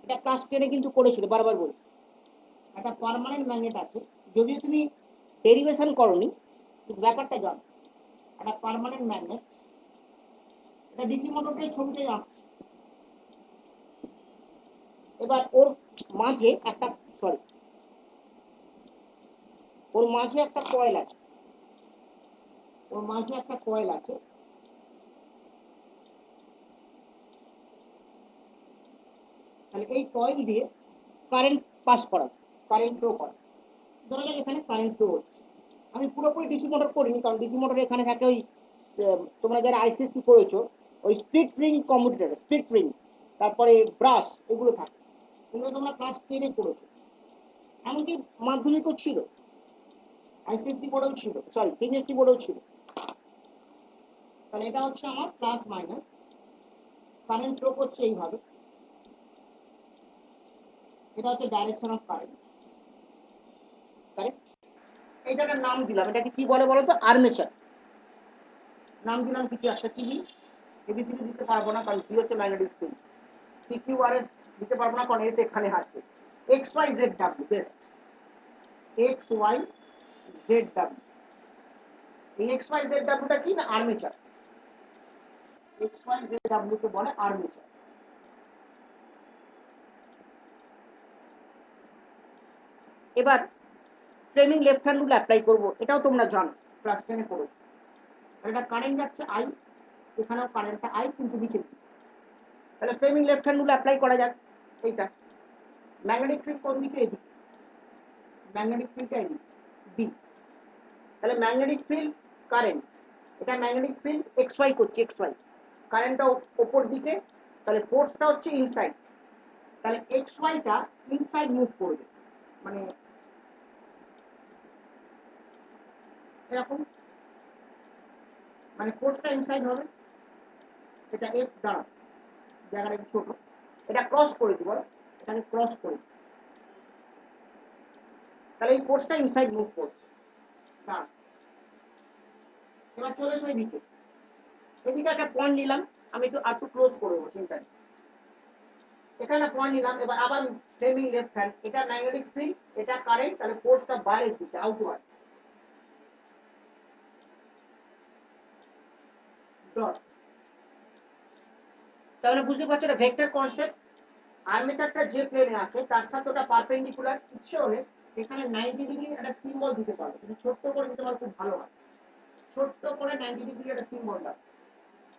এটা ক্লাস 10-এ কিন্তু করেছিল, বারবার বলি, একটা পার্মানেন্ট ম্যাগনেট আছে। যদিও তুমি ডেরিভেশন করনি, কিন্তু ব্যাপারটা জানো। একটা পার্মানেন্ট ম্যাগনেট, এটা ডিসি মোটরের ছবিটাই আঁকছে। এবার ওর মাঝে একটা কয়েল আছে, তাহলে এই কয়েল দিয়ে কারেন্ট পাস করা, কারেন্ট ফ্লো করা। ধরা যাক এখানে কারেন্ট ফ্লো হচ্ছে। আমি পুরোপুরি ডিসি মোটর করিনি, কারণ ডিসি মোটর এখানে থাকে ওই তোমরা যারা আইসিএসসি করেছো, ওই split ring commutator, split ring, তারপরে ব্রাশ, এগুলো থাকে। এগুলো তোমরা ক্লাস 10-এ করেছো, এমনকি মাধ্যমিকও ছিল, আইসিএসসি বোর্ডেও ছিল, সরি সিবিএসসি বোর্ডেও ছিল। তাহলে এটা হচ্ছে আমার প্লাস মাইনাস, কারেন্ট ফ্লো করছে এইভাবে, এটা হচ্ছে ডাইরেকশন অফ কারেন্ট, কারেক্ট। এইটার নাম দিলাম, এটাকে কি বলে বলো তো, আর্মেচার। নাম দিলাম কিছু একটা, কি এবিসিডি দিতে পারবো না, কারণ কি হচ্ছে ম্যাগনেটিক ফিল্ড। পিকিউআরএস দিতে পারবো না, কারণ এস এখানে আছে। এক্স ওয়াই জেড ডাব্লিউ, বেশ, এক্স ওয়াই জেড ডাব্লিউ। এই এক্স ওয়াই জেড ডাব্লিউটা কি না, armature. X Y Z W কে বলে আর্মেচার। এবার Fleming left hand rule apply করবো, এটাও তোমরা জানো, ক্লাস 10-এ পড়েছো। এটা কারেন্ট যাচ্ছে আই, এখানেও কারেন্টটা আই কিন্তু নিচে, তাহলে Fleming left hand rule apply করা যাক। এইটা ম্যাগনেটিক ফিল্ড কোন দিকে? এদিকে, ম্যাগনেটিক ফিল্ডটা এদিকে বি, তাহলে ম্যাগনেটিক ফিল্ড কারেন্ট, এটা ম্যাগনেটিক ফিল্ড এক্স ওয়াই করছে, এক্স ওয়াই, কারেন্টটা ওপর দিকে, তাহলে ফোর্সটা হচ্ছে ইনসাইড, তাহলে এক্স ওয়াইটা ইনসাইড মুভ করবে, মানে এরকম, মানে ফোর্সটা ইনসাইড হবে, এটা এফ দ্বারা, জায়গাটা একটু ছোট, এটা ক্রস করে দিব, এটাকে ক্রস করে, তাহলে এই ফোর্সটা ইনসাইড মুভ করছে। এবার চলে এসো এদিকে, এদিকে একটা পয়েন্ট নিলাম, আমি একটু ক্লোজ করে দেবো, চিন্তা নেই, এখানে পয়েন্ট নিলাম, এবার আবার ফ্লেমিং লেফট হ্যান্ড, এটা ম্যাগনেটিক ফিল্ড, এটা কারেন্ট, তাহলে ফোর্সটা বাইরের দিকে, আউটওয়ার্ড ডট, তার মানে বুঝতে পারছো এটা ভেক্টর কনসেপ্ট। আর্মেচারটা যে প্লেনে আছে তার সাথে ওটা পারপেন্ডিকুলার, ইচ্ছে হলে এখানে 90 ডিগ্রি একটা সিম্বল দিতে পারো, তুমি ছোট্ট করে দিতে পারো, খুব ভালো হয়, ছোট্ট করে 90 ডিগ্রি একটা সিম্বল দাও,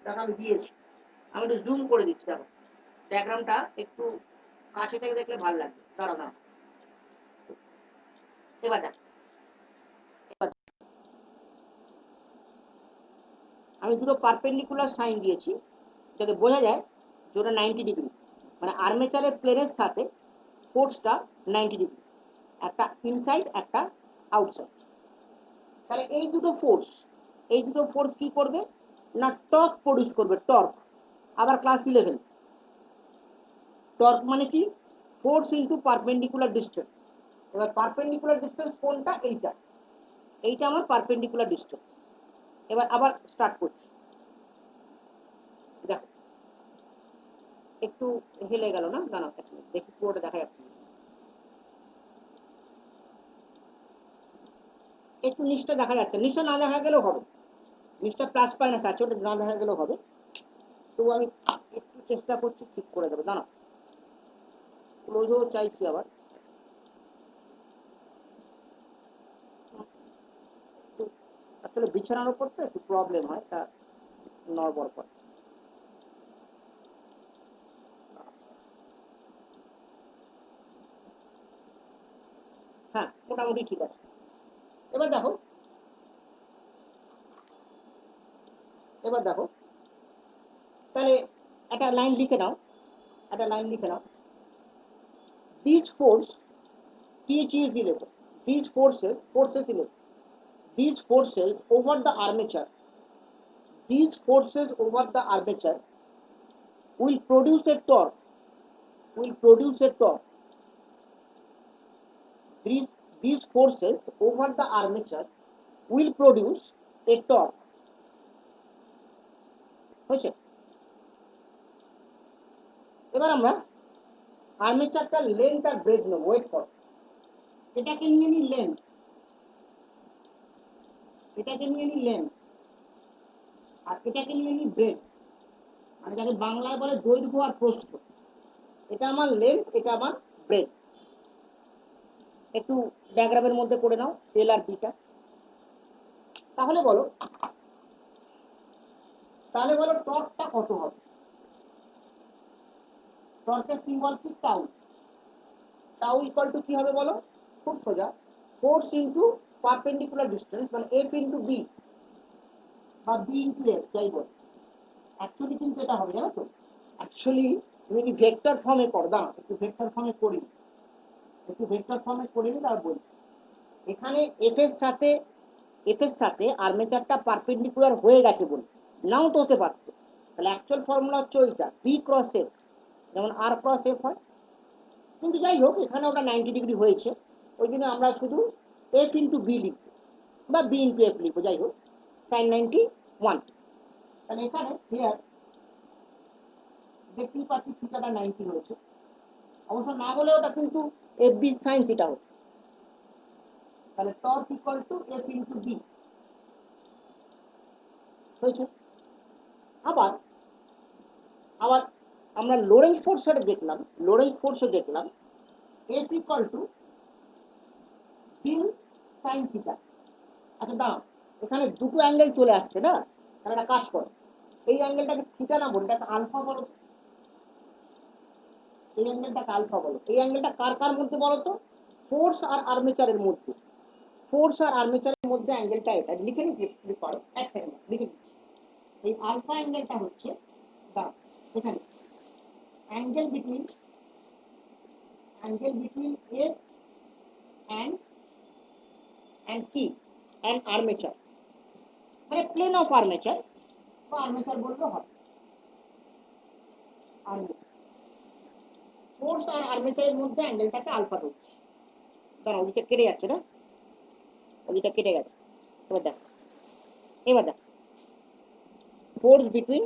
দেখো আমি দিয়েছি, আমি একটু জুম করে দিচ্ছি, দেখো ডায়াগ্রামটা একটু কাছে থেকে দেখলে ভালো লাগবে, দাঁড়াও না, এবার দেখ, আমি দুটো পারপেন্ডিকুলার সাইন দিয়েছি, যাতে বোঝা যায় যে ওটা 90 ডিগ্রি, মানে আর্মেচারের প্লেনের সাথে ফোর্সটা 90 ডিগ্রি, একটা ইনসাইড একটা আউটসাইড। তাহলে এই দুটো ফোর্স কি করবে না টর্ক প্রডিউস করবে, টর্ক, আবার ক্লাস 11, টর্ক মানে কি? Force into perpendicular distance. এবার পারপেন্ডিকুলার ডিসটেন্স কোনটা? এইটা, এইটা আমার পারপেন্ডিকুলার ডিসটেন্স। এবার আবার স্টার্ট করছি, দেখো একটু হেলে গেল না, দাঁড়াও দেখি পুরোটা দেখা যাচ্ছে, একটু নিচটা দেখা যাচ্ছে, নিচটা না দেখা গেলেও হবে, নিচটা প্লাস মাইনাস আছে, ওটা না দেখা গেলেও হবে, তো আমি একটু চেষ্টা করছি ঠিক করে দেবো, দাঁড়াও ক্লোজও চাইছি আবার, আসলে বিছানার উপর তো একটু প্রবলেম হয়, তা নড়বড় করে, হ্যাঁ মোটামুটি ঠিক আছে। এবার দেখো, তাহলে একটা লাইন লিখে নাও, this force THES 11, these forces 11, these forces over the armature, will produce a torque, these forces over the armature will produce a torque, হয়েছে? এবার আমরা আর্মেচারটা লেন্থ আর ব্রেডথ নেব, ওয়েট কর, এটাকে নিয়ে নি লেন্থ, আর এটাকে নিয়ে নি ব্রেডথ, মানে যাকে বাংলায় বলে দৈর্ঘ্য আর প্রস্থ, এটা আমার লেন্থ, এটা আমার ব্রেডথ। একটু ডায়াগ্রামের মধ্যে করে নাও এল আর বিটা, তাহলে বলো টর্কটা কত হবে? টর্কের সিম্বল কি? টাউ, ইকুয়াল টু কি হবে বলো? খুব সোজা, ফোর্স ইনটু পারপেন্ডিকুলার ডিসটেন্স, মানে এফ ইনটু বি বা বি ইনটু এফ, যাই বল, অ্যাকচুয়ালি কিন্তু এটা হবে, জানো তো, অ্যাকচুয়ালি তুমি কি ভেক্টর ফর্মে করো, দাও একটু ভেক্টর ফর্মে করি, তার বলছি, এখানে এফ এর সাথে আর্মেচারটা পারপেন্ডিকুলার হয়ে গেছে বলে, নাও তো হতে পারত, তাহলে অ্যাকচুয়াল ফর্মুলা হচ্ছে ওইটা, বি ক্রস এস, যেমন আর ক্রস এফ হয়, কিন্তু যাই হোক এখানে ওটা 90 ডিগ্রি হয়েছে, ওই জন্য আমরা শুধু এফ ইন্টু বি লিখবো বা বি ইন্টু এফ লিখবো, যাই হোক সাইন 91, তাহলে এখানে হিয়ার দেখতেই পাচ্ছি থিটাটা 90 হয়েছে, অবশ্য না হলে ওটা কিন্তু এফ বি সাইন থিটা হতো, তাহলে torque equal to F into B হয়েছে। আবার আমরা লোরেন্জ ফোর্সে দেখলাম F equal to Q sine theta. আচ্ছা দাও, এখানে দুটো অ্যাঙ্গেল চলে আসছে না, তাহলে একটা কাজ করো, এই অ্যাঙ্গেলটাকে থিটা না বলে এটাকে আলফা বলো। এই অ্যাঙ্গেলটাকে আলফা বলো। এই অ্যাঙ্গেলটা কার কার মধ্যে বলো তো? ফোর্স আর আর্মেচারের মধ্যে। ফোর্স আর আর্মেচারের মধ্যে অ্যাঙ্গেলটা এটা লিখে নিচ্ছি, পারো এক সেকেন্ড লিখে দিচ্ছি। এই আলফা অ্যাঙ্গেলটা হচ্ছে দাও এখানে অ্যাঙ্গেল বিটুইন এফ অ্যান্ড কি অ্যান্ড আর্মেচার, মানে প্লেন অফ আর্মেচার বা আর্মেচার বললেও হবে। আর্মেচার ফোর্স আর আর্মেচারের মধ্যে অ্যাঙ্গেলটাকে আলফা ধরছি। দাঁড়াও, ওদিকটা কেটে যাচ্ছে না, ওদিকটা কেটে গেছে। এবার দেখ, এবার দেখ, ফোর্স বিটুইন,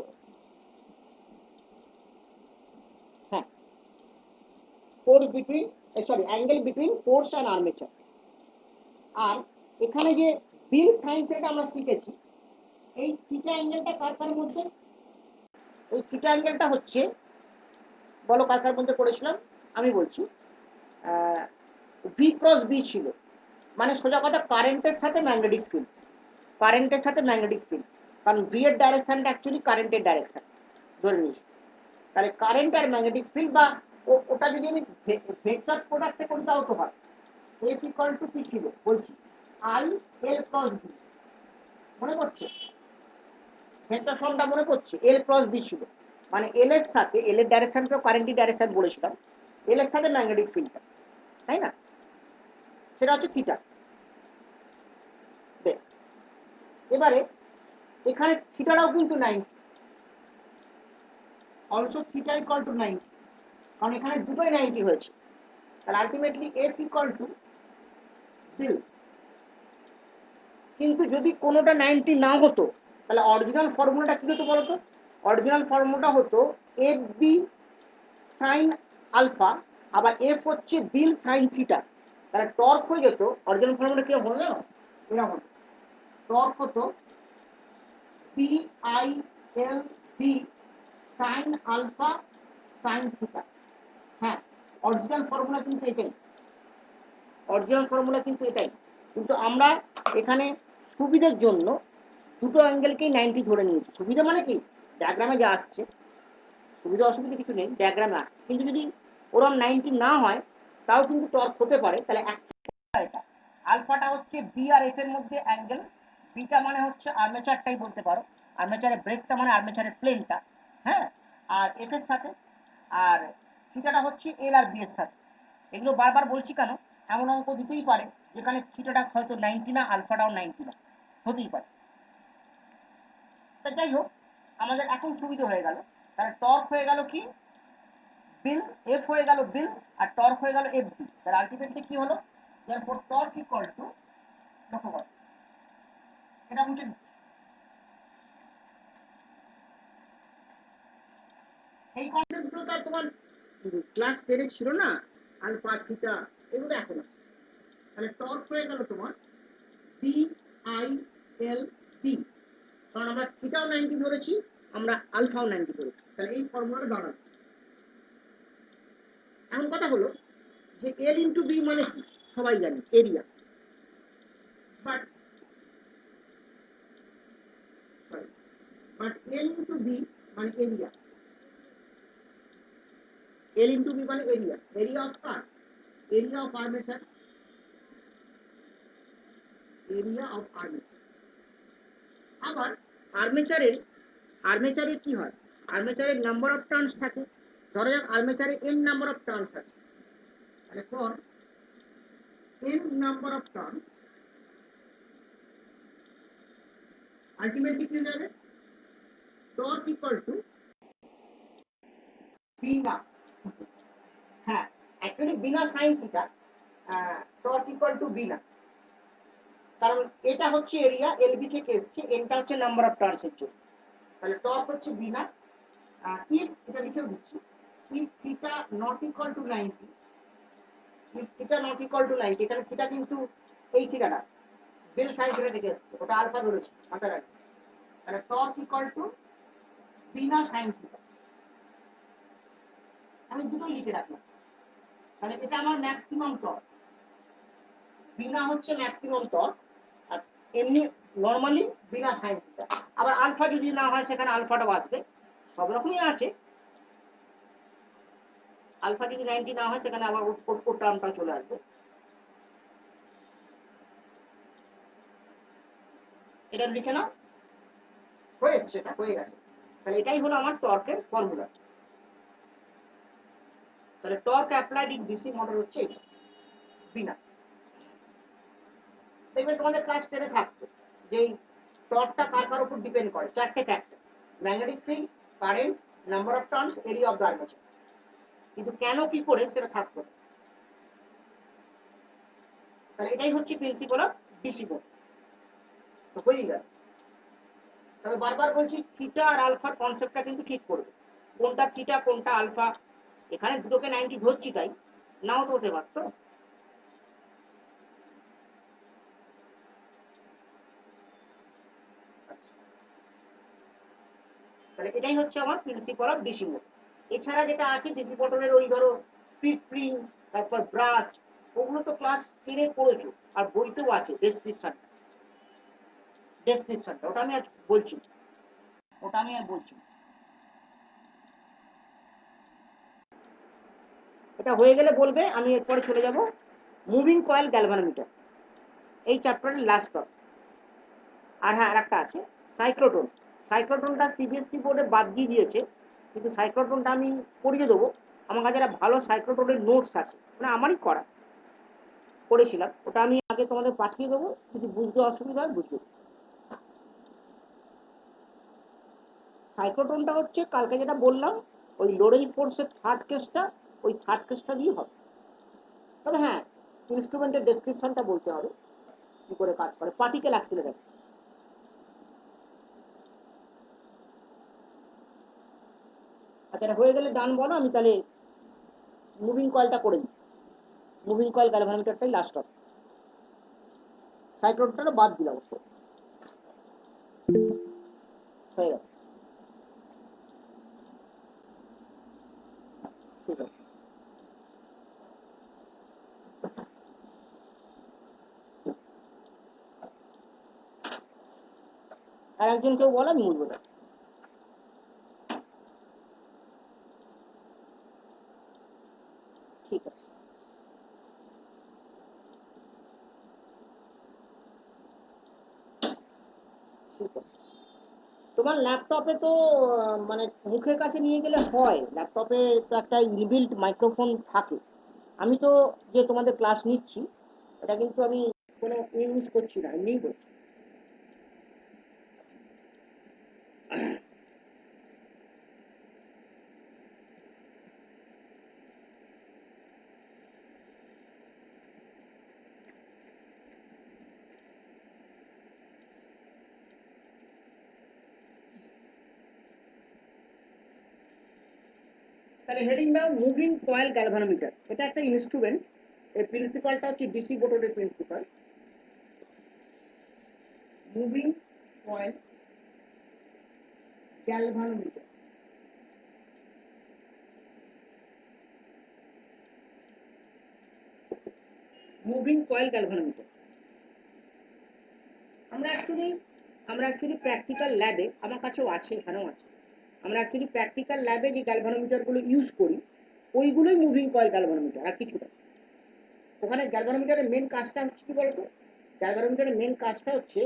হ্যাঁ force between, sorry angle between force and armature. আর এখানে যে বিল সাইন থিটা আমরা শিখেছি, এই থিটা অ্যাঙ্গেলটা কার কার মধ্যে? এই থিটা অ্যাঙ্গেলটা হচ্ছে, বলো কার কার মধ্যে করেছিলাম? আমি বলছি ভি ক্রস বি ছিল, মানে সোজা কথা কারেন্টের সাথে ম্যাগনেটিক ফিল্ড, কারেন্টের সাথে ম্যাগনেটিক ফিল্ড, কারণ ভি এর ডাইরেকশনটা অ্যাকচুয়ালি কারেন্টের ডাইরেকশন ধরে নিয়েছি। তাহলে কারেন্ট আর ম্যাগনেটিক ফিল্ড বা ওটা যদি আমি ভেক্টর প্রোডাক্টে করি তাও তো হয়। এফ ইকুয়াল টু কি ছিল বলছি, আই এল ক্রস বি, মনে পড়ছে? ভেক্টর ফর্মটা মনে পড়ছে? এল ক্রস বি ছিল, মানে এল এর সাথে, এল এর ডাইরেকশনকেও কারেন্টের ডাইরেকশন বলেছিলাম, এল এর সাথে ম্যাগনেটিক ফিল্ডটা, তাই না? সেটা হচ্ছে থিটা। বেশ, এবারে এখানে থিটাটাও কিন্তু 90, অলসো থিটা ইকুয়াল টু 90, কারণ এখানে দুটোই 90 হয়েছে। তাহলে আলটিমেটলি এফ ইকুয়াল টু বিল। কিন্তু যদি কোনোটা 90 না হতো, তাহলে অরিজিনাল ফর্মুলাটা কি হতো বলতো? অরিজিনাল ফর্মুলাটা হতো এফ বি সাইন আলফা, আবার এফ হচ্ছে বিল সাইন থিটা। তাহলে টর্ক হয়ে যেত, অরিজিনাল ফর্মুলা কি হলো জানো? এরকম টর্ক হতো P I L B sine alpha sine theta. হ্যাঁ, অরিজিনাল ফর্মুলা কিন্তু এটাই, অরিজিনাল ফর্মুলা কিন্তু এটাই। কিন্তু আমরা এখানে সুবিধার জন্য দুটো অ্যাঙ্গেলকেই 90 ধরে নিয়েছি। সুবিধা মানে কি, ডায়াগ্রামে যা আসছে, সুবিধা অসুবিধা কিছু নেই, ডায়াগ্রামে আসছে। কিন্তু যদি ওরম 90 না হয় তাও কিন্তু টর্ক হতে পারে। তাহলে এটা আলফাটা হচ্ছে বি আর এফ এর মধ্যে অ্যাঙ্গেল, বিটা মানে হচ্ছে আর্মেচারটাই বলতে পারো, আর্মেচারের ব্রেকটা মানে আর্মেচারের প্লেনটা, হ্যাঁ, আর এফ এর সাথে, আর থিটাটা হচ্ছে এল আর বি এর সাথে। এগুলো বারবার বলছি কেন, এমন অঙ্ক দিতেই পারে যেখানে থিটাটা হয়তো 90 না, আলফাটাও 90 না, হতেই পারে। তা যাই হোক, আমাদের এখন সুবিধা হয়ে গেল। তাহলে টর্ক হয়ে গেল কি বিল, এফ হয়ে গেল বিল, আর টর্ক হয়ে গেল এফ বি। তাহলে আলটিমেটলি কি হলো, therefore টর্ক ইকুয়াল টু, লক্ষ্য করো এটা মুছে দিচ্ছি, এই কনসেপ্টগুলো তো তোমার ক্লাস 10 ছিল না, আলফা থিটা এগুলো এখন। তাহলে টর্ক হয়ে গেল তোমার পি আই এল পি, কারণ আমরা থিটাও 90 ধরেছি, আমরা আলফাও 90 ধরেছি। তাহলে এই ফর্মুলাটা দাঁড়াবে। এখন কথা হলো যে এল ইন্টু বি মানে কি, সবাই জানি area, but L into B মানে এরিয়া, এল ইন্টু বি মানে area, area of car, area of armature, area of armature. আবার আর্মেচারের, আর্মেচারে কি হয়, আর্মেচারের নাম্বার অফ টার্নস থাকে। ধরা যাক আর্মেচারে এন নাম্বার অফ টার্নস আছে, তাহলে for N number of turns ultimately কি হয়ে যাবে, টর্ক ইকুয়াল টু বিনা, হ্যাঁ actually BINA sine theta, torque equal to BINA, কারণ এটা হচ্ছে এরিয়া, এলবি থেকে এসছে, এনটা হচ্ছে নাম্বার অফ টার্নসের জন্য। তাহলে টর্ক হচ্ছে বিনা, ইফ এটা লিখেও দিচ্ছি, if theta not equal to 90, if theta not equal to 90, এখানে থিটা কিন্তু এই থিটাটা বেল সাইন থিটা থেকে এসছে, ওটা আলফা ধরেছি মাথায় রাখবে। তাহলে torque equal to Veena sine theta, আমি দুটোই লিখে রাখলাম। তাহলে এটা আমার ম্যাক্সিমাম টর্ক, বিনা হচ্ছে ম্যাক্সিমাম টর্ক, আর এমনি নর্মালি বিনা সাইন থিটা। আবার আলফা যদি না হয় সেখানে আলফাটাও আসবে, সব রকমই আছে। আলফা যদি 90 না হয় সেখানে আবার ওর টার্মটা চলে আসবে। এটা লিখে নাও, হয়ে যাচ্ছে, এটা হয়ে গেছে। তাহলে এটাই হলো আমার টর্কের ফর্মুলা। তাহলে torque applied in DC motor হচ্ছে এটা, বিনা। দেখবে তোমাদের ক্লাস 10-এ থাকতো যে টর্কটা কার কার উপর ডিপেন্ড করে, চারটে factor: magnetic field, current, number of turns, area of the armature. কিন্তু কেন কি করে সেটা থাকতো। তাহলে এটাই হচ্ছে প্রিন্সিপাল অফ ডিসি মোটর। তো হয়ে গেল। তবে বারবার বলছি থিটা আর আলফার কনসেপ্টটা কিন্তু ঠিক করবে, কোনটা থিটা কোনটা আলফা। এখানে দুটোকে 90 ধরছি, তাই নাও তো হতে পারতো। তাহলে এটাই হচ্ছে আমার প্রিন্সিপাল অফ ডিসি মোটর। এছাড়া যেটা আছে ডিসি মোটরের, ওই ধরো স্পিড স্প্রিং, তারপর ব্রাশ, ওগুলো তো ক্লাস 10-এ পড়েছো, আর বইতেও আছে ডেসক্রিপশনটা ওটা আমি আজ বলছি, ওটা আমি আর বলছি। এটা হয়ে গেলে বলবে, আমি এরপরে চলে যাব মুভিং কয়েল গ্যালভানোমিটার, এই চ্যাপ্টারের লাস্ট টপ। আর হ্যাঁ, আর একটা আছে সাইক্লোট্রন। সাইক্লোট্রনটা সিবিএসসি বোর্ডে বাদ দিয়ে দিয়েছে, কিন্তু সাইক্লোট্রনটা আমি পড়িয়ে দেবো। আমার কাছে একটা ভালো সাইক্লোট্রনের নোটস আছে, মানে আমারই করা, করেছিলাম। ওটা আমি আগে তোমাদের পাঠিয়ে দেবো, যদি বুঝতে অসুবিধা হয় বুঝবে। সাইক্লোট্রনটা হচ্ছে কালকে যেটা বললাম, ওই লোরেন্জ ফোর্সের থার্ড কেসটা, ওই থার্ড কেসটা দিয়ে হবে। তবে হ্যাঁ, ইনস্ট্রুমেন্টের ডেসক্রিপশনটা বলতে হবে কি করে কাজ করে। Particle accelerator. আচ্ছা, এটা হয়ে গেলে ডান বলো, আমি তাহলে মুভিং কয়েলটা করে দিই। মুভিং কয়েল গ্যালভানোমিটারটাই লাস্ট হবে, সাইক্লোট্রনটা বাদ দিলাম অবশ্য। হয়ে গেছে, ঠিক আছে। আর একজন কেউ বলো, আমি বুঝবো না। ঠিক আছে, ঠিক আছে। তোমার ল্যাপটপে তো মানে মুখের কাছে নিয়ে গেলে হয়, ল্যাপটপে তো একটা ইনবিল্ট মাইক্রোফোন থাকে। আমি তো যে তোমাদের ক্লাস নিচ্ছি, এটা কিন্তু আমি কোনো ইউজ করছি না, এমনিই করছি। তাহলে হেডিং দাও মুভিং কয়েল গ্যালভানোমিটার। এটা একটা ইনস্ট্রুমেন্ট, এর প্রিন্সিপালটা হচ্ছে ডিসি মোটরের principal. Moving coil galvanometer, moving coil galvanometer. আমরা অ্যাকচুয়ালি প্র্যাকটিক্যাল ল্যাবে, আমার কাছেও আছে, এখানেও আছে, আমরা অ্যাকচুয়ালি প্র্যাকটিক্যাল ল্যাবে যে গ্যালভানোমিটারগুলো ইউজ করি, ওইগুলোই মুভিং কয়েল গ্যালভানোমিটার, আর কিছু না। ওখানে গ্যালভানোমিটারের মেন কাজটা হচ্ছে কি বলতো, গ্যালভানোমিটারের মেন কাজটা হচ্ছে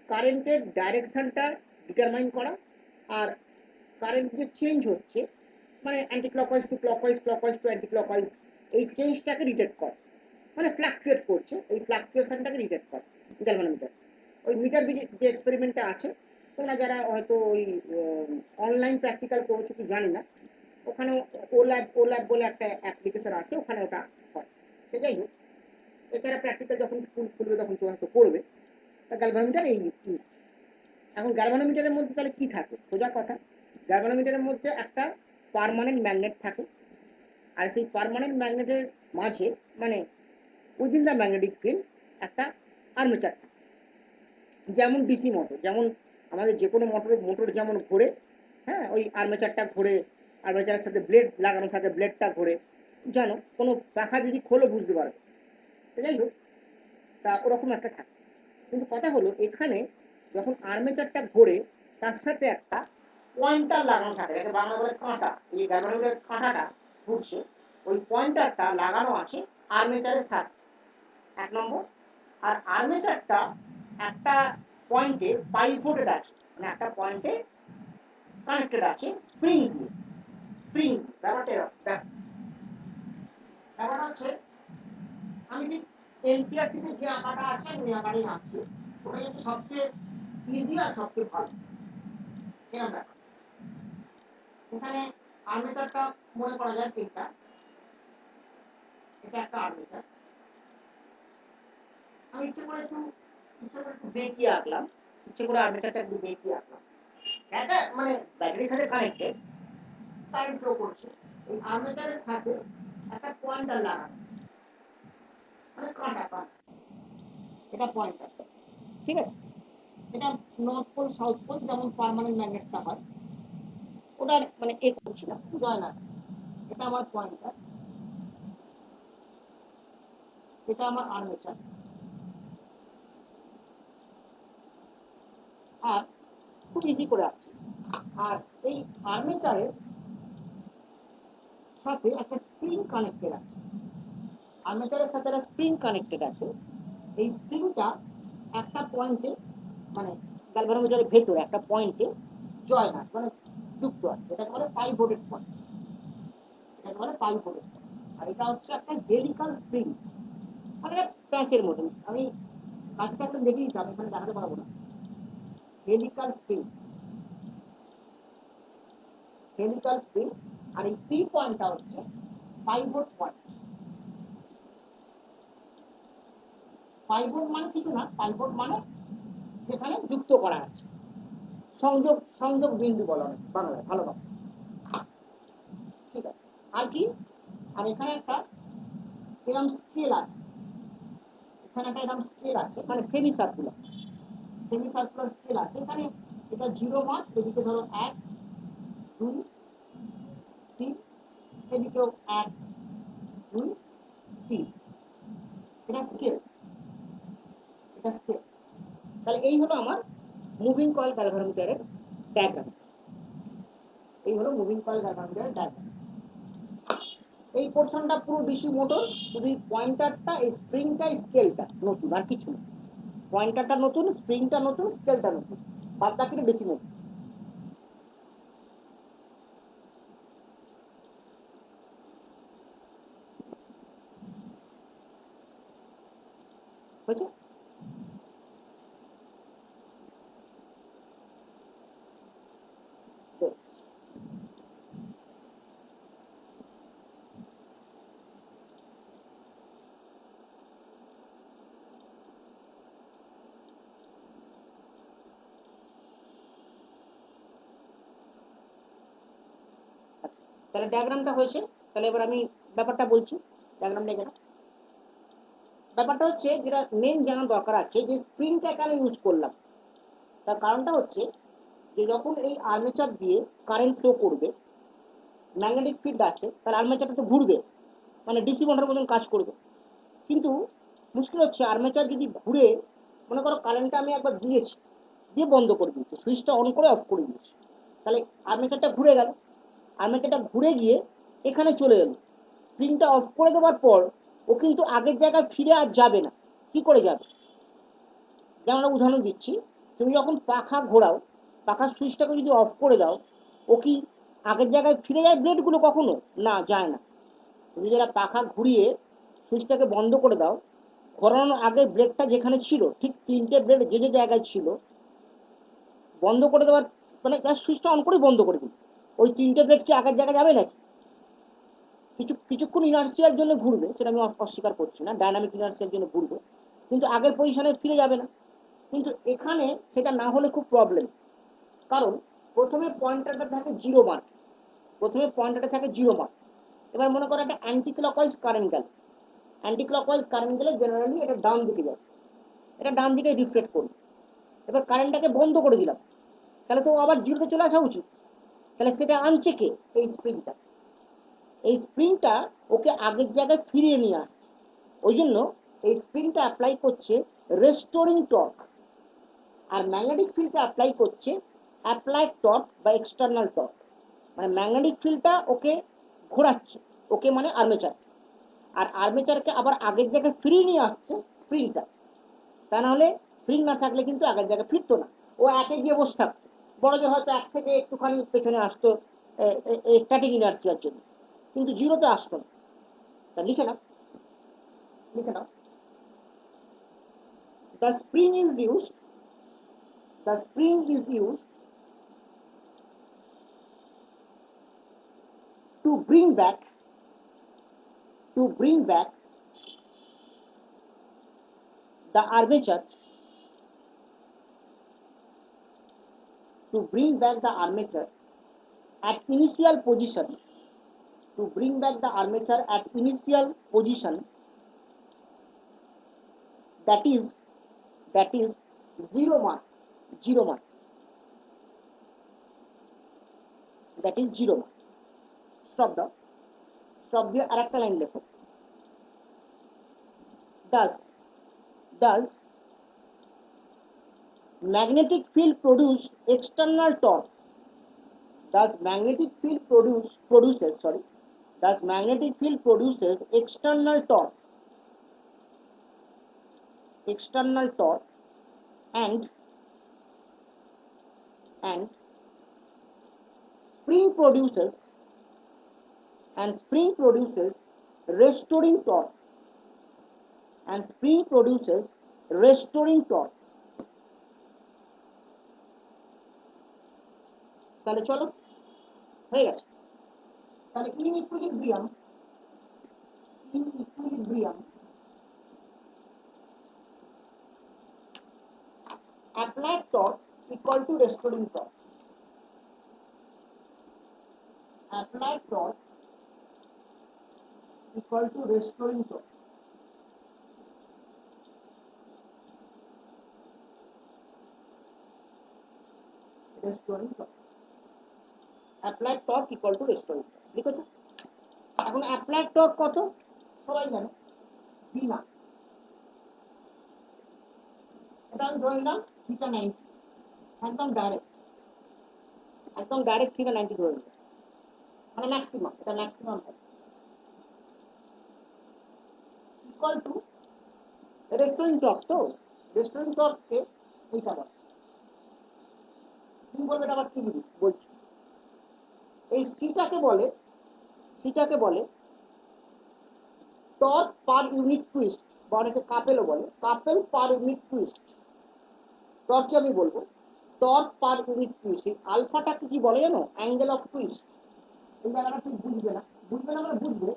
কারেন্টের ডাইরেকশনটা ডিটারমাইন করা, আর কারেন্ট যে চেঞ্জ হচ্ছে, মানে anti clockwise to clockwise, clockwise to anti clockwise, এই চেঞ্জটাকে ডিটেক্ট করে, মানে ফ্লাকচুয়েট করছে, এই ফ্লাকচুয়েশনটাকে ডিটেক্ট করে গ্যালভানোমিটার। ওই মিটার যে এক্সপেরিমেন্টটা আছে, তোমরা যারা হয়তো ওই অনলাইন প্র্যাকটিক্যাল করেছো কি জানি না, ওখানে ও ল্যাব বলে একটা অ্যাপ্লিকেশন আছে, ওখানে ওটা হয়। সে যাই হোক, এছাড়া প্র্যাকটিক্যাল যখন স্কুল খুলবে তখন তো হয়তো পড়বে। গ্যালভানোমিটার এই, এখন গ্যালভানোমিটারের মধ্যে তাহলে কি থাকে, সোজা কথা, গ্যালভানোমিটারের মধ্যে একটা পার্মানেন্ট ম্যাগনেট থাকে, আর সেই পার্মানেন্ট ম্যাগনেটের মাঝে, মানে উইদিন দ্য ম্যাগনেটিক ফিল্ড, একটা আর্মেচার থাকে। যেমন ডিসি মোটর, যেমন আমাদের যে কোনো মোটর যেমন ঘোরে, হ্যাঁ, ওই আর্মেচারটা ঘোরে, আর্মেচারের সাথে ব্লেড লাগানো থাকে, ব্লেডটা ঘোরে। জানো, কোনো পাখা যদি খোলো বুঝতে পারবে। যাই হোক, তা ওরকম একটা থাকে। কিন্তু কথা হলো এখানে যখন আর্মেচারটা ঘোরে তার সাথে একটা পয়েন্টার লাগানো থাকে, যাকে বাংলা বলে কাঁটা। এই গ্যালভানোমিটারের কাঁটাটা ঘুরছে, ওই পয়েন্টারটা লাগানো আছে আর্মেচারের সাথে, 1 নম্বর। আর আর্মেচারটা একটা পয়েন্টে পাইভোটেড আছে, মানে একটা পয়েন্টে কানেক্টেড আছে স্প্রিং দিয়ে। স্প্রিং ব্যাপারটা ব্যাপারটা হচ্ছে, আমি ঠিক এনসিআরটিতে যে আঁকাটা আছে আমি ওই আঁকাটাই আঁকছি, ওটা কিন্তু সবচেয়ে ইজি আর সবচেয়ে ভালো। এরকম ব্যাপার। এখানে আর্মেচারটা মনে করা যায় তিনটা, এটা একটা আর্মেচার। আমি ইচ্ছে করে একটু বেঁকিয়ে আঁকলাম, ইচ্ছে করে আর্মেচারটা একটু বেঁকিয়ে আঁকলাম। এটা মানে ব্যাটারির সাথে কানেক্টেড, কারেন্ট ফ্লো করছে। এই আর্মেচারের সাথে একটা পয়েন্টার লাগানো, মানে কাঁটা, এটা পয়েন্টার, ঠিক আছে। এটা নর্থ পোল সাউথ পোল যেমন পার্মানেন্ট ম্যাগনেটটা হয়, ওটা মানে এ করছিলাম জয় না। এটা আমার পয়েন্টার, এটা আমার আর্মেচার। আর খুব ইজি করে আসছে। আর এই আর্মেচারের সাথে একটা স্প্রিং কানেক্টেড আছে, আর্মেচারের সাথে একটা স্প্রিং কানেক্টেড আছে। এই স্প্রিংটা একটা পয়েন্টে, মানে গ্যালভানোমিটারের ভেতরে একটা পয়েন্টে জয়েন আছে, মানে যুক্ত আছে। এটাকে বলে পাইভোটেড পয়েন্ট, এটাকে বলে পাইভোটেড পয়েন্ট। আর এটা হচ্ছে একটা হেলিকাল স্প্রিং, মানে প্যাঁচের মতন। আমি কাছে কাছে দেখে দিতাম, এখানে দেখাতে পারবো না। Helical spring, helical spring. আর এই পি পয়েন্টটা হচ্ছে পাইভোট পয়েন্ট। পাইভোট মানে কিছু না, পাইভোট মানে যেখানে যুক্ত করা আছে, সংযোগ, সংযোগ বিন্দু বলা হয় বাংলায়, ভালো কথা, ঠিক আছে। আর কি, আর এখানে একটা এরকম স্কেল আছে, এখানে একটা এরকম স্কেল আছে, মানে semi circular, semi circular scale আছে এখানে। এটা 0 মান, এদিকে ধরো 1 2 3, এদিকেও 1 2 3, এটা স্কেল, এটা স্কেল। তাহলে এই হলো আমার মুভিং কয়েল গ্যালভানোমিটারের ডায়াগ্রাম। এই হলো মুভিং কয়েল গ্যালভানোমিটারের ডায়াগ্রাম। এই পোর্শনটা পুরো ডিসি মোটর, শুধু পয়েন্টারটা, এই স্প্রিংটা, স্কেলটা নতুন, আর কিছু না। পয়েন্টারটা নতুন, স্প্রিংটা নতুন, স্কেলটা নতুন, বাদ বাকিটা ডিসি মোটর। হয়েছে? তাহলে ডায়াগ্রামটা হয়েছে। তাহলে এবার আমি ব্যাপারটা বলছি, ডায়াগ্রামটা এখানে। ব্যাপারটা হচ্ছে যেটা মেন জানার দরকার আছে, যে স্প্রিংটা কেন ইউজ করলাম। তার কারণটা হচ্ছে যে যখন এই আর্মেচার দিয়ে কারেন্ট ফ্লো করবে, ম্যাগনেটিক ফিল্ড আছে, তাহলে আর্মেচারটা তো ঘুরবে, মানে ডিসি মোটরের মতন কাজ করবে। কিন্তু মুশকিল হচ্ছে আর্মেচার যদি ঘুরে, মনে করো কারেন্টটা আমি একবার দিয়েছি, দিয়ে বন্ধ করে দিয়েছি, সুইচটা অন করে অফ করে দিয়েছি, তাহলে আর্মেচারটা ঘুরে গেল। আর্মেচারটা ঘুরে গিয়ে এখানে চলে এলো, স্প্রিংটা অফ করে দেওয়ার পর ও কিন্তু আগের জায়গায় ফিরে আর যাবে না। কি করে যাবে? যেমন আমরা উদাহরণ দিচ্ছি, তুমি যখন পাখা ঘোরাও, পাখার সুইচটাকে যদি অফ করে দাও, ও কি আগের জায়গায় ফিরে যায় ব্লেডগুলো কখনো? না, যায় না। তুমি যারা পাখা ঘুরিয়ে সুইচটাকে বন্ধ করে দাও, ঘোরানোর আগে ব্লেডটা যেখানে ছিল, ঠিক 3টে ব্লেড যে যে জায়গায় ছিল, বন্ধ করে দেওয়ার মানে জাস্ট সুইচটা অন করে বন্ধ করে দিই, ওই 3টে ব্লেড কি আগের জায়গায় যাবে নাকি? কিছুক্ষণ ইনার্সিয়ার জন্য ঘুরবে, সেটা আমি অস্বীকার করছি না, ডায়নামিক ইনার্সিয়ার জন্য ঘুরবে, কিন্তু আগের পজিশনে ফিরে যাবে না। কিন্তু এখানে সেটা না হলে খুব প্রবলেম। কারণ প্রথমে পয়েন্টারটা থাকে 0 মান, প্রথমে পয়েন্টারটা থাকে 0 মান। এবার মনে করো একটা অ্যান্টি ক্লকওয়াইজ কারেন্ট গেল, অ্যান্টি ক্লকওয়াইজ কারেন্ট গেলে জেনারেলি এটা ডাউন দিকে যাবে, এটা ডান দিকে রিফ্লেক্ট করবে। এবার কারেন্টটাকে বন্ধ করে দিলাম, তাহলে তো আবার 0তে চলে আসা উচিত। তাহলে সেটা আনছে কে? এই স্প্রিংটা। এই স্প্রিংটা ওকে আগের জায়গায় ফিরিয়ে নিয়ে আসছে। ওই জন্য এই স্প্রিংটা অ্যাপ্লাই করছে রেস্টোরিং টর্ক, আর ম্যাগনেটিক ফিল্ডটা অ্যাপ্লাই করছে অ্যাপ্লাইড টর্ক বা এক্সটার্নাল টর্ক। মানে ম্যাগনেটিক ফিল্ডটা ওকে ঘোরাচ্ছে, ওকে মানে আর্মেচার, আর আর্মেচারকে আবার আগের জায়গায় ফিরিয়ে নিয়ে আসছে স্প্রিংটা। তা নাহলে স্প্রিং না থাকলে কিন্তু আগের জায়গায় ফিরতো না, ও একে গিয়ে বসে থাকতো, বড় যে হয়তো এক থেকে একটুখানি পেছনে আসতো স্ট্যাটিক ইনার্সিয়ার জন্য, কিন্তু জিরোতে আসতো না। তা লিখে নাও, লিখে নাও, the spring is used, the spring is used to bring back, to bring back the armature, to bring back the armature at initial position, to bring back the armature at initial position, that is 0 mark, 0 mark, that is 0 mark. Stop দাও, stop দিয়ে আরেকটা line লেখো, does magnetic field produce external torque, does magnetic field produces external torque, and spring produces restoring torque, and spring produces restoring torque. তাহলে চলো হয়ে গেছে। তাহলে in equilibrium applied torque equal to restoring torque, applied torque equal to restoring torque, restoring torque, applied torque equal to restoring torque। লিখেছো? এখন applied torque কত সবাই জানে, বি না, এটা আমি ধরে নিলাম থিটা 90, একদম ডাইরেক্ট থিটা 90 ধরে নিলাম, মানে ম্যাক্সিমাম, এটা maximum equal to restoring torque. তো রেস্টোরিং টর্ককে এইটা বলে, তুমি বলবে এটা আবার কি জিনিস বলছি, এই সিটাকে বলে টর্ক পার ইউনিট টুইস্ট, বা অনেকে কাপেলও বলে, কাপেল পার ইউনিট টুইস্ট। টর্ক আমি বলবো টর্ক পার ইউনিট টুইস্ট। এই আলফাটাকে কি বলে জানো? Angle of twist. এই জায়গাটা তুই বুঝবে না মানে বুঝবে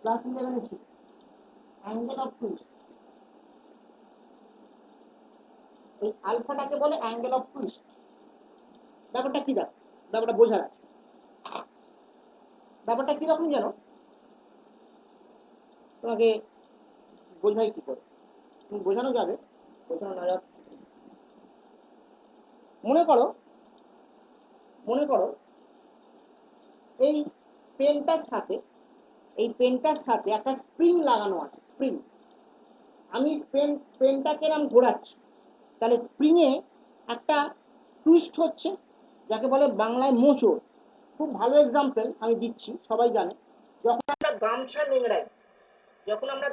ক্লাস 11 ছিল অ্যাঙ্গেল অফ টুইস্ট। এই আলফাটাকে বলে অ্যাঙ্গেল অফ টুইস্ট। ব্যাপারটা কি জানো? ব্যাপারটা বোঝার আছে। ব্যাপারটা কিরকম জানো? তোমাকে বোঝাই কি করে, তুমি বোঝানো যাবে, বোঝানো না যাবে। মনে করো এই পেনটার সাথে একটা স্প্রিং লাগানো আছে, স্প্রিং। আমি পেনটাকে এরকম ঘোরাচ্ছি, তাহলে স্প্রিং এ একটা টুইস্ট হচ্ছে, যাকে বলে বাংলায় মোচড়। খুব ভালো এক্সাম্পল আমি দিচ্ছি, সবাই জানে, যখন আমরা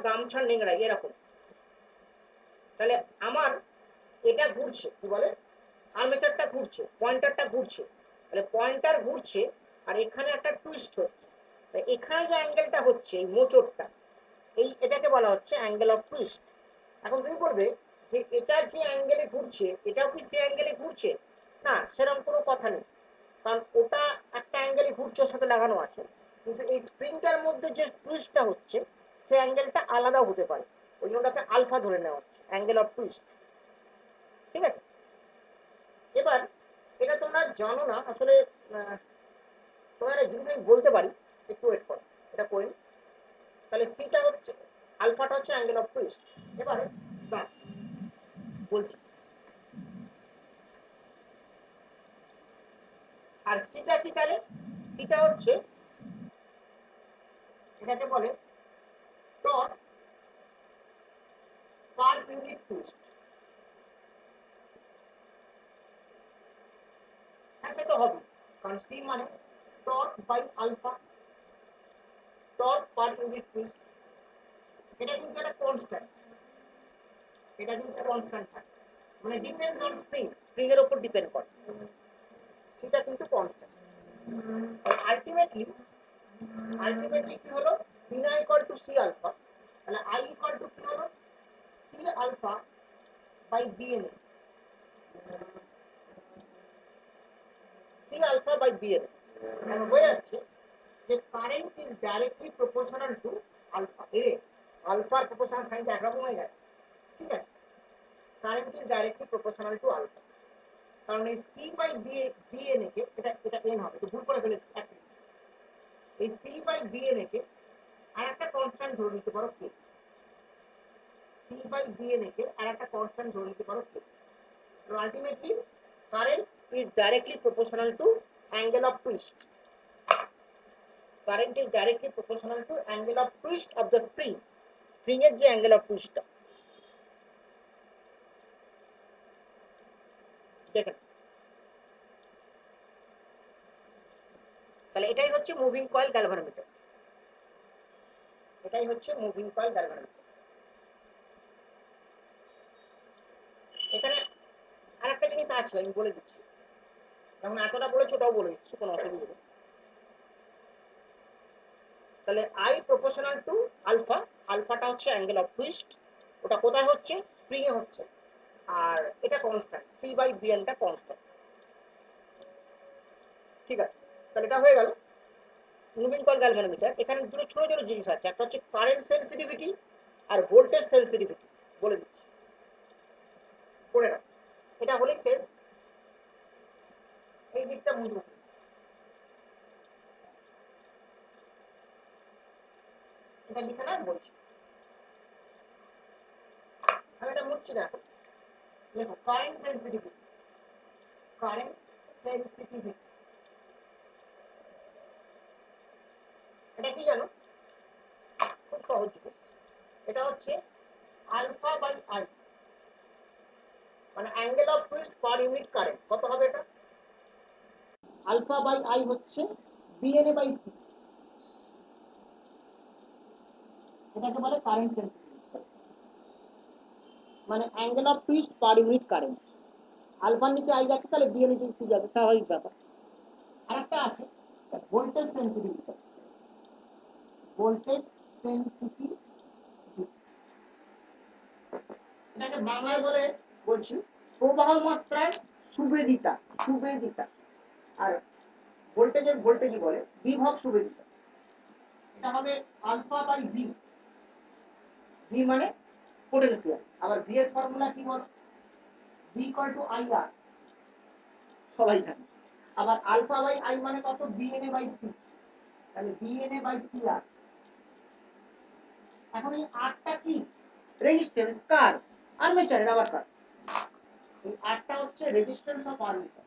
গামছা নেংড়াই এরকম, তাহলে আমার এটা ঘুরছে, কি বলে, আর্মেচারটা ঘুরছে, পয়েন্টারটা ঘুরছে, তাহলে পয়েন্টার ঘুরছে আর এখানে একটা টুইস্ট হচ্ছে, এখানে যে অ্যাঙ্গেলটা হচ্ছে এই মোচড়টা, এটাকে বলা হচ্ছে অ্যাঙ্গেল অফ টুইস্ট। এখন তুমি বলবে যে এটা যে অ্যাঙ্গেলে ঘুরছে এটাও কি সেই অ্যাঙ্গেলে ঘুরছে? না, সেরকম কোনো কথা নেই, কারণ ওটা একটা অ্যাঙ্গেলে ঘুরছে, ওর সাথে লাগানো আছে, কিন্তু এই স্প্রিংটার মধ্যে যে টুইস্টটা হচ্ছে সেই অ্যাঙ্গেলটা আলাদাও হতে পারে, ওই জন্য ওটাকে আলফা ধরে নেওয়া হচ্ছে, অ্যাঙ্গেল অফ টুইস্ট। ঠিক আছে? এবার এটা তোমরা জানো না আসলে, তোমার একটা জিনিস আমি বলতে পারি, একটু ওয়েট করো, এটা করে। তাহলে সিটা হচ্ছে, আলফাটা হচ্ছে অ্যাঙ্গেল অফ টুইস্ট। এবারে বলছি, আর সিটা কি তাহলে? সিটা হচ্ছে, এটাকে বলে টর্ক ইউনিট টুইস্ট, হ্যাঁ সেটা হবে, কারণ সি মানে torque by alpha, torque per unit twist, এটা কিন্তু একটা কনস্ট্যান্ট, এটা কিন্তু কনস্ট্যান্ট থাকে, মানে ডিপেন্ডস অন স্প্রিং, স্প্রিং এর উপর ডিপেন্ড করে, সেটা কিন্তু কনস্ট্যান্ট। আলটিমেটলি কি হলো, বি না ইকুয়াল টু সি আলফা, তাহলে আই ইকুয়াল টু কি হলো, C alpha by B N, C alpha by B N, মানে বোঝা যাচ্ছে যে current is directly proportional to alpha. এর আলফার প্রপোর্শনাল সাইনটা একরকম হয়ে গেছে, ঠিক আছে, current is directly proportional to alpha, কারণ এই সি বাই বি এন কে, এটা এন হবে, তো ভুল করে ফেলেছি, এই সি বাই বি এন কে আর একটা কনস্ট্যান্ট ধরে নিতে পারো K, C by B N কে আর একটা কনস্ট্যান্ট ধরে নিতে পারো কে, তো ultimately current is directly proportional to angle of twist, current is directly proportional to angle of twist of the spring, spring এর যে angle of twist টা, দেখেন তাহলে এটাই হচ্ছে মুভিং কয়েল গ্যালভানোমিটার, এটাই হচ্ছে মুভিং কয়েল গ্যালভানোমিটার। এখানে আরেকটা জিনিস আছে আমি বলে দিচ্ছি, যেমন এতটা বলেছি ওটাও বলে দিচ্ছি, কোনো অসুবিধা নেই। তাহলে আই প্রপোর্শনাল টু আলফা, আলফাটা হচ্ছে অ্যাঙ্গেল অফ টুইস্ট, ওটা কোথায় হচ্ছে, স্প্রিং এ হচ্ছে, আর এটা কনস্ট্যান্ট, সি বাই বি এনটা কনস্ট্যান্ট, ঠিক আছে। তাহলে এটা হয়ে গেল মুভিং কয়েল গ্যালভানোমিটার। এখানে দুটো ছোট ছোট জিনিস আছে, একটা হচ্ছে কারেন্ট সেন্সিটিভিটি আর ভোল্টেজ সেন্সিটিভিটি, বলে দিচ্ছি, পড়ে রাখ, এটা হলেই শেষ, এই দিকটা বুঝবো, এটা লিখে না বলছি, আমি এটা মুছছি না এখন, দেখো কারেন্ট সেন্সিটিভিটি, কারেন্ট সেন্সিটিভিটি এটা কি জানো, খুব সহজ, এটা হচ্ছে আলফা বাই আই, মানে angle of twist per unit current, কত হবে এটা, আলফা বাই আই হচ্ছে বিএনএ বাই সি, এটাকে বলে কারেন্ট সেন্সিটিভিটি, মানে angle of twist per unit current, আলফার নিচে আই যাচ্ছে তাহলে বিএনএ সি যাবে, স্বাভাবিক ব্যাপার। আরেকটা আছে ভোল্টেজ সেন্সিটিভিটি, ভোল্টেজ সেন্সিটিভিটি, এটাকে বাংলায় বলে বলছি প্রবাহ মাত্রার সুবেদিতা, সুবেদিতা, আর ভোল্টেজের ভোল্টেজই বলে বিভব সুবেদিতা, এটা হবে আলফা বাই ভি, ভি মানে পোটেনশিয়াল, আবার ভি এর ফর্মুলা কি বল, ভি ইকুয়াল টু আই আর, সবাই জানে, আবার আলফা বাই আই মানে কত, বিএনএ বাই সি, তাহলে বিএনএ বাই সি আর, এখন এই আরটা কি, রেজিস্ট্যান্স কার, আর্মেচারের, আবার কার, এই আরটা হচ্ছে resistance of armature,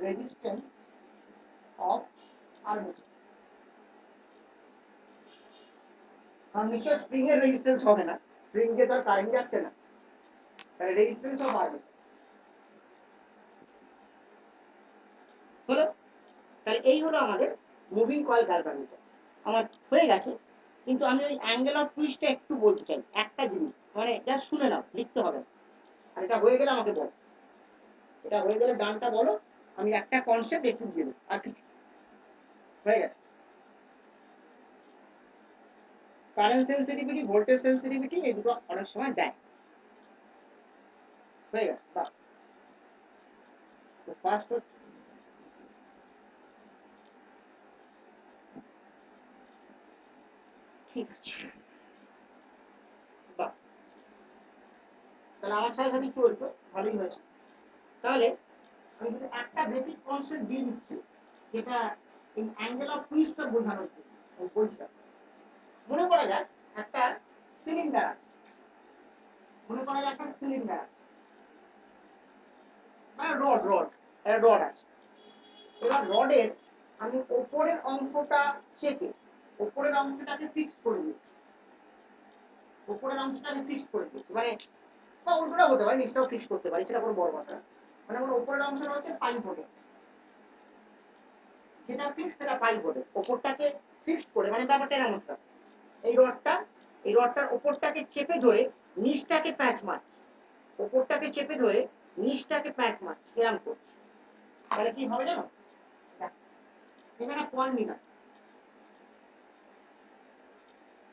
resistance of armature, কারণ নিশ্চয় স্প্রিং এর রেজিস্ট্যান্স হবে না, স্প্রিং যে তার টাইম যাচ্ছে না, তাহলে রেজিস্ট্যান্স অফ আর্মেচার হলো। তাহলে এই হলো আমাদের মুভিং কয়েল গ্যালভানোমিটার, আমার হয়ে গেছে, কিন্তু আমি ওই অ্যাঙ্গেল অফ টুইস্টটা একটু বলতে চাই, একটা জিনিস, মানে জাস্ট শুনে নাও, লিখতে হবে না, আর এটা হয়ে গেলে আমাকে বলো, এটা হয়ে গেলে ডানটা বলো, আমি একটা কনসেপ্ট একটু দিয়ে দেবো, আর কিছু হয়ে গেছে, কারেন্ট সেন্সিটিভিটি, ভোল্টেজ সেন্সিটিভিটি, এই দুটো অনেক সময় দেয়, হয়ে গেছে, বাহ, তো ফার্স্ট হচ্ছে, ঠিক আছে, বাহ, তাহলে আমার সাথে সাথে চলছো, ভালোই হয়েছে। তাহলে আমি যদি একটা বেসিক কনসেপ্ট দিয়ে দিচ্ছি, যেটা এই অ্যাঙ্গেল অফ টুইস্টটা বোঝানোর জন্য, আমি বলছিলাম, মনে করা যাক একটা সিলিন্ডার আছে, মনে করা যাক একটা সিলিন্ডার আছে, মানে রড আছে, এবার রডের আমি উপরের অংশটা চেপে উপরের অংশটাকে ফিক্স করে দিচ্ছি, উপরের অংশটা আমি ফিক্স করে দিচ্ছি, মানে বা উল্টোটা হতে পারে, নিচটাও ফিক্স করতে পারি, সেটা কোনো বড় কথা। মানে আমার উপরের অংশটা হচ্ছে 5 ভোল্ট, যেটা ফিক্স সেটা 5 ভোল্ট, উপরটাকে ফিক্স করে, মানে ব্যাপারটা এরকম হচ্ছে এই রডটার উপরটাকে চেপে ধরে নিচটাকে প্যাঁচ মারছি, উপরটাকে চেপে ধরে নিচটাকে প্যাঁচ মারছি, এরকম করছি। তাহলে কি হবে জানো, এখানে পয়েন্ট নিলাম,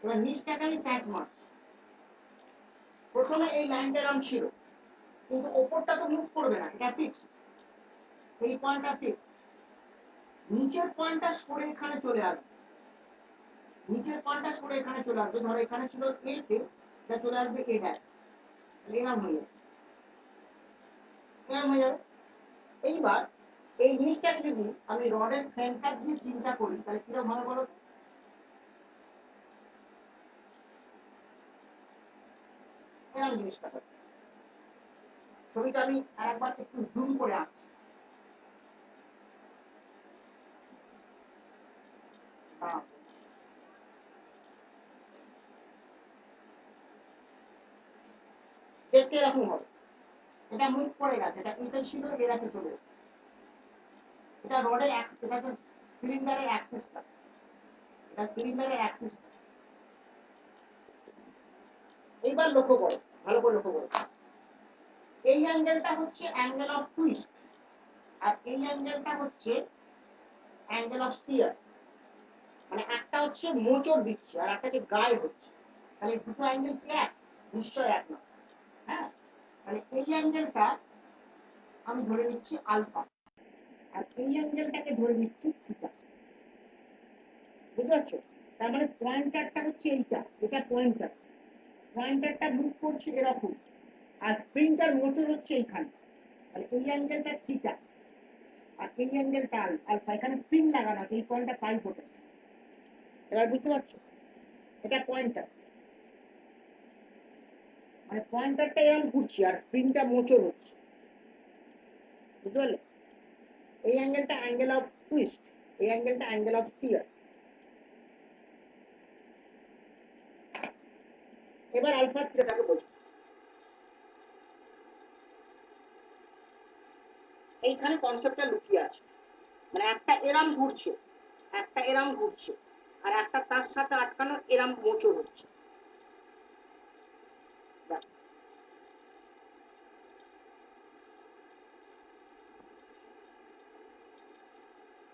এবার নিচটাকে আমি প্যাঁচ মারছি। প্রথমে এই লাইনটা এরকম ছিল, কিন্তু ওপরটা তো মুভ করবে না, এটা ফিক্স, এই পয়েন্টটা ফিক্স। নিচের পয়েন্টটা সরে এখানে চলে আসবে, নিচের পয়েন্টটা সরে এখানে চলে আসবে, ধরো এখানে ছিল এ তে, এটা চলে আসবে এ ড্যাশ, এরকম হয়ে যাবে, এরকম হয়ে যাবে। এইবার এই জিনিসটাকে যদি আমি রডের সেন্টার দিয়ে চিন্তা করি, তাহলে কিরকম হবে বলো, এরকম জিনিসটা হবে। ছবিটা আমি আরেকবার একটু জুম করে আঁকছি, দেখতে এরকম হবে। এটা মুভ করে গেছে, এটা এতে ছিল, এর কাছে চলে এসেছে। এটা রডের অ্যাক্সিস, এটা হচ্ছে সিলিন্ডারের অ্যাক্সিসটা, এটা সিলিন্ডারের অ্যাক্সিসটা। এইবার লক্ষ্য করো, ভালো করে লক্ষ্য করো, এই অ্যাঙ্গেলটা হচ্ছে অ্যাঙ্গেল অফ টুইস্ট, আর এই অ্যাঙ্গেলটা হচ্ছে অ্যাঙ্গেল অফ শিয়ার। মানে একটা হচ্ছে মোচড় দিচ্ছে আর একটাকে গায়ে হচ্ছে, তাহলে দুটো অ্যাঙ্গেল কি এক? নিশ্চয় এক না। হ্যাঁ, তাহলে এই অ্যাঙ্গেলটা আমি ধরে নিচ্ছি আলফা, আর এই অ্যাঙ্গেলটাকে ধরে নিচ্ছি থিটা। বুঝতে পারছো? তার মানে পয়েন্টারটা হচ্ছে এইটা, এটা পয়েন্টার, পয়েন্টারটা মুভ করছে এরকম, আর স্প্রিংটার মোচড় হচ্ছে এইখানে। তাহলে এই অ্যাঙ্গেলটা থিটা, আর এই অ্যাঙ্গেলটা আলফা। এখানে স্প্রিং লাগানো আছে, এই পয়েন্টটা পাই ফোটে। এবার বুঝতে পারছো? এটা পয়েন্টার, মানে পয়েন্টারটা এরকম ঘুরছে আর স্প্রিংটা মোচড় হচ্ছে। বুঝতে পারলে? এই অ্যাঙ্গেলটা অ্যাঙ্গেল অফ টুইস্ট, এই অ্যাঙ্গেলটা অ্যাঙ্গেল অফ শিয়ার। এবার আলফা থিটাটাকে বলছি, এইখানে কনসেপ্টটা লুকিয়ে আছে। মানে একটা এরাম ঘুরছে, একটা এরাম ঘুরছে, আর একটা তার সাথে আটকানো এরাম মোচড় হচ্ছে।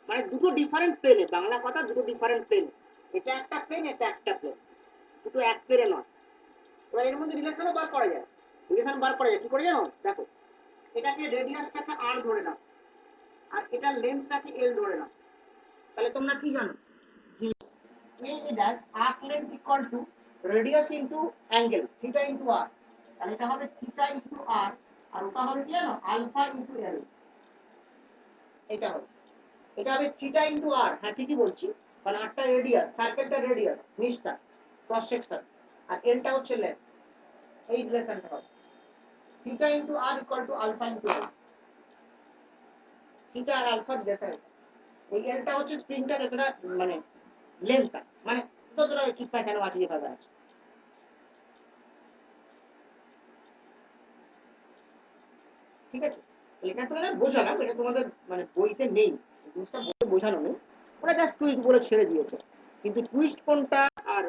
মানে দুটো ডিফারেন্ট প্লেনে, বাংলা কথা, দুটো ডিফারেন্ট প্লেন। এটা একটা প্লেন, এটা একটা প্লেন, দুটো এক প্লেনে নয়। এবার এর মধ্যে রিলেশনও বার করা যায়, রিলেশন বার করা যায় কি করে জানো? দেখো, এটাকে রেডিয়াসটাকে আর ধরে নাও, আর এটার লেন্থটাকে এল ধরে নাও। তাহলে তোমরা কি জানো যে a dash arc length equal to radius into angle theta into r, তাহলে এটা হবে theta into r, আর ওটা হবে কি জানো? Alpha into l। এটা হবে, এটা হবে থিটা ইনটু আর। হ্যাঁ ঠিকই বলছি, কারণ আরটা রেডিয়াস, সার্কেলটা রেডিয়াস, নিচটা ক্রস সেকশন, আর এলটা হচ্ছে লেন্থ। এই রিলেশনটা হবে theta into R equal to alpha into L. Theta আর আলফা রিলেশন। এই এলটা হচ্ছে স্প্রিংটা যতটা, মানে লেন্থটা, মানে যতটা কি প্যাটার্ন আছে যেভাবে আছে। ঠিক আছে, এটা তোমাদের বোঝালাম, এটা তোমাদের মানে বইতে নেই, জিনিসটা বইতে বোঝানো নেই, ওরা জাস্ট টুইস্ট বলে ছেড়ে দিয়েছে। কিন্তু টুইস্ট কোনটা আর